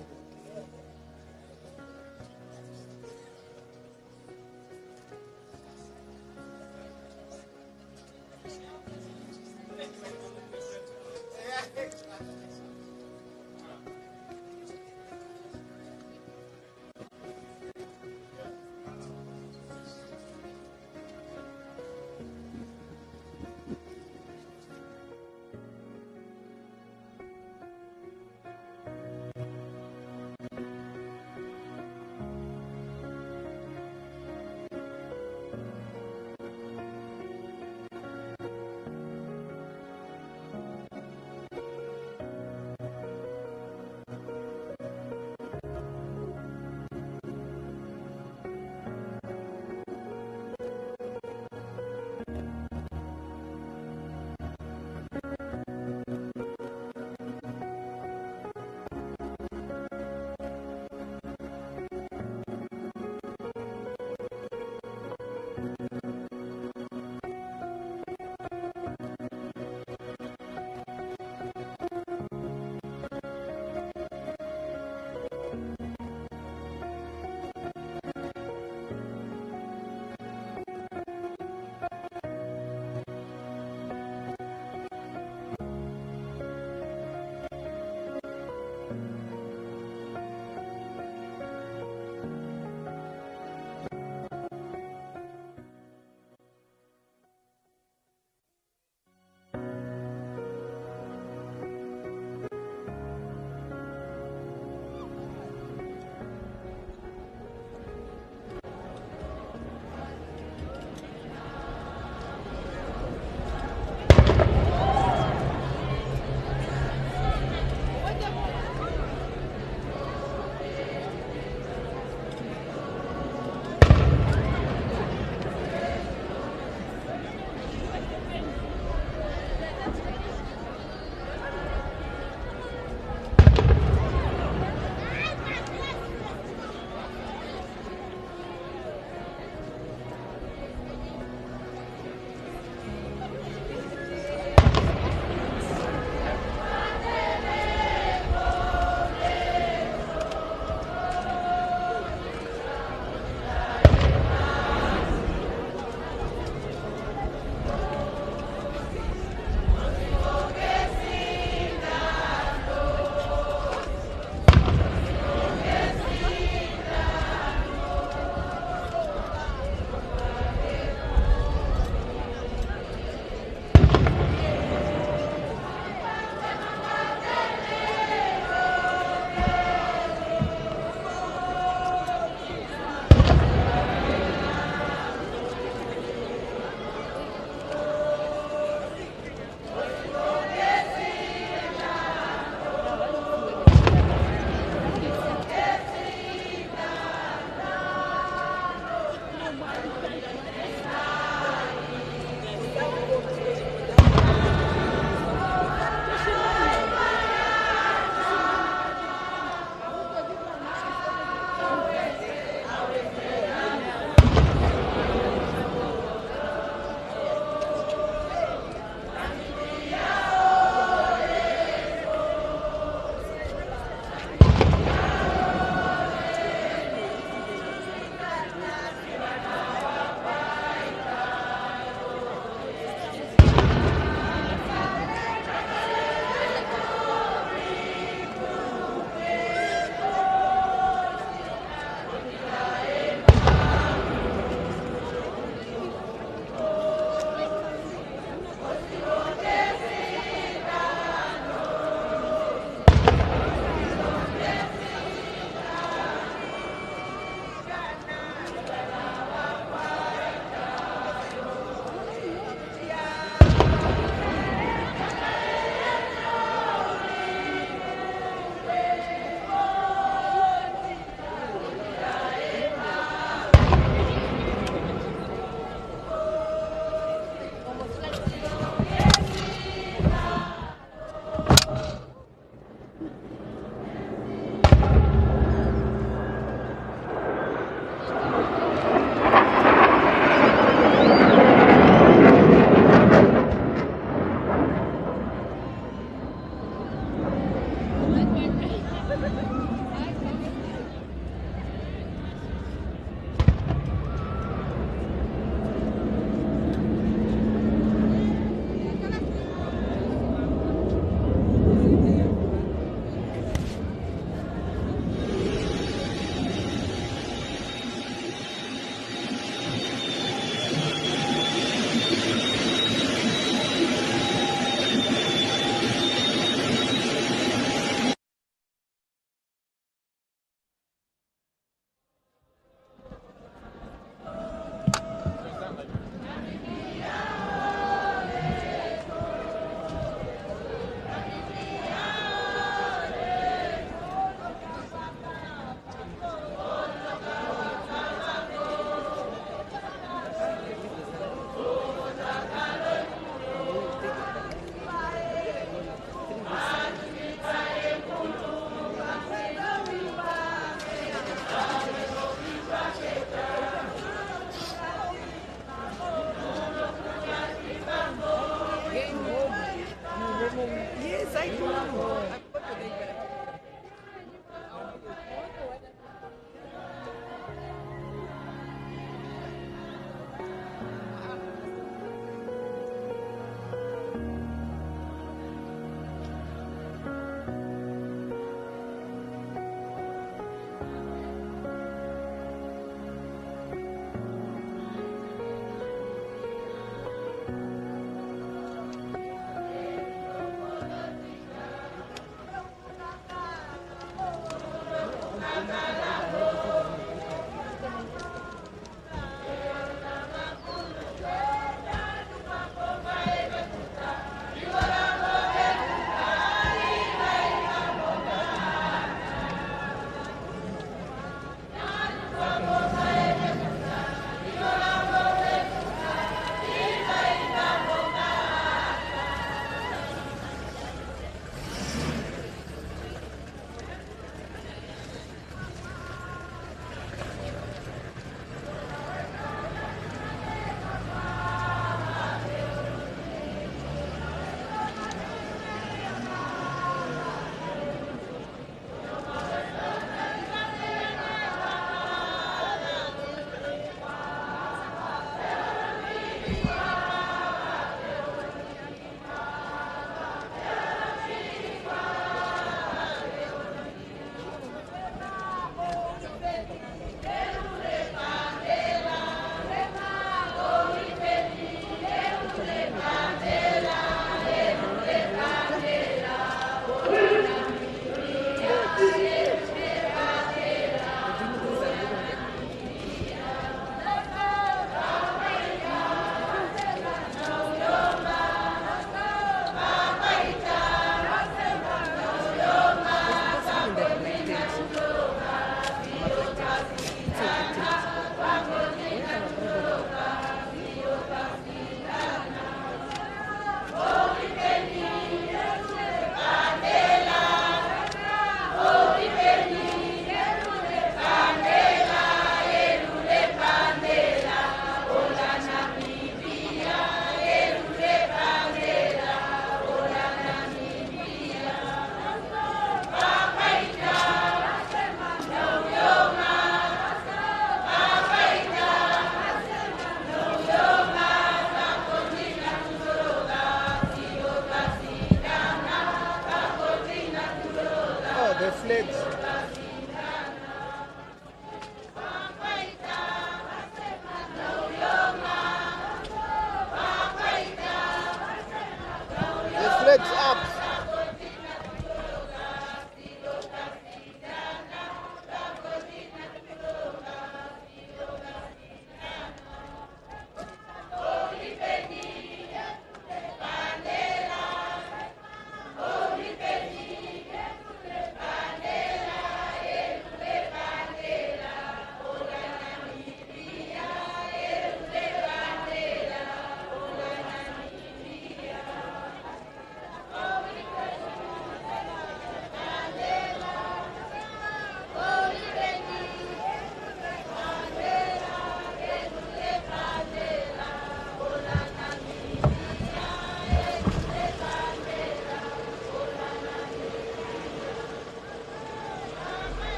Legs up.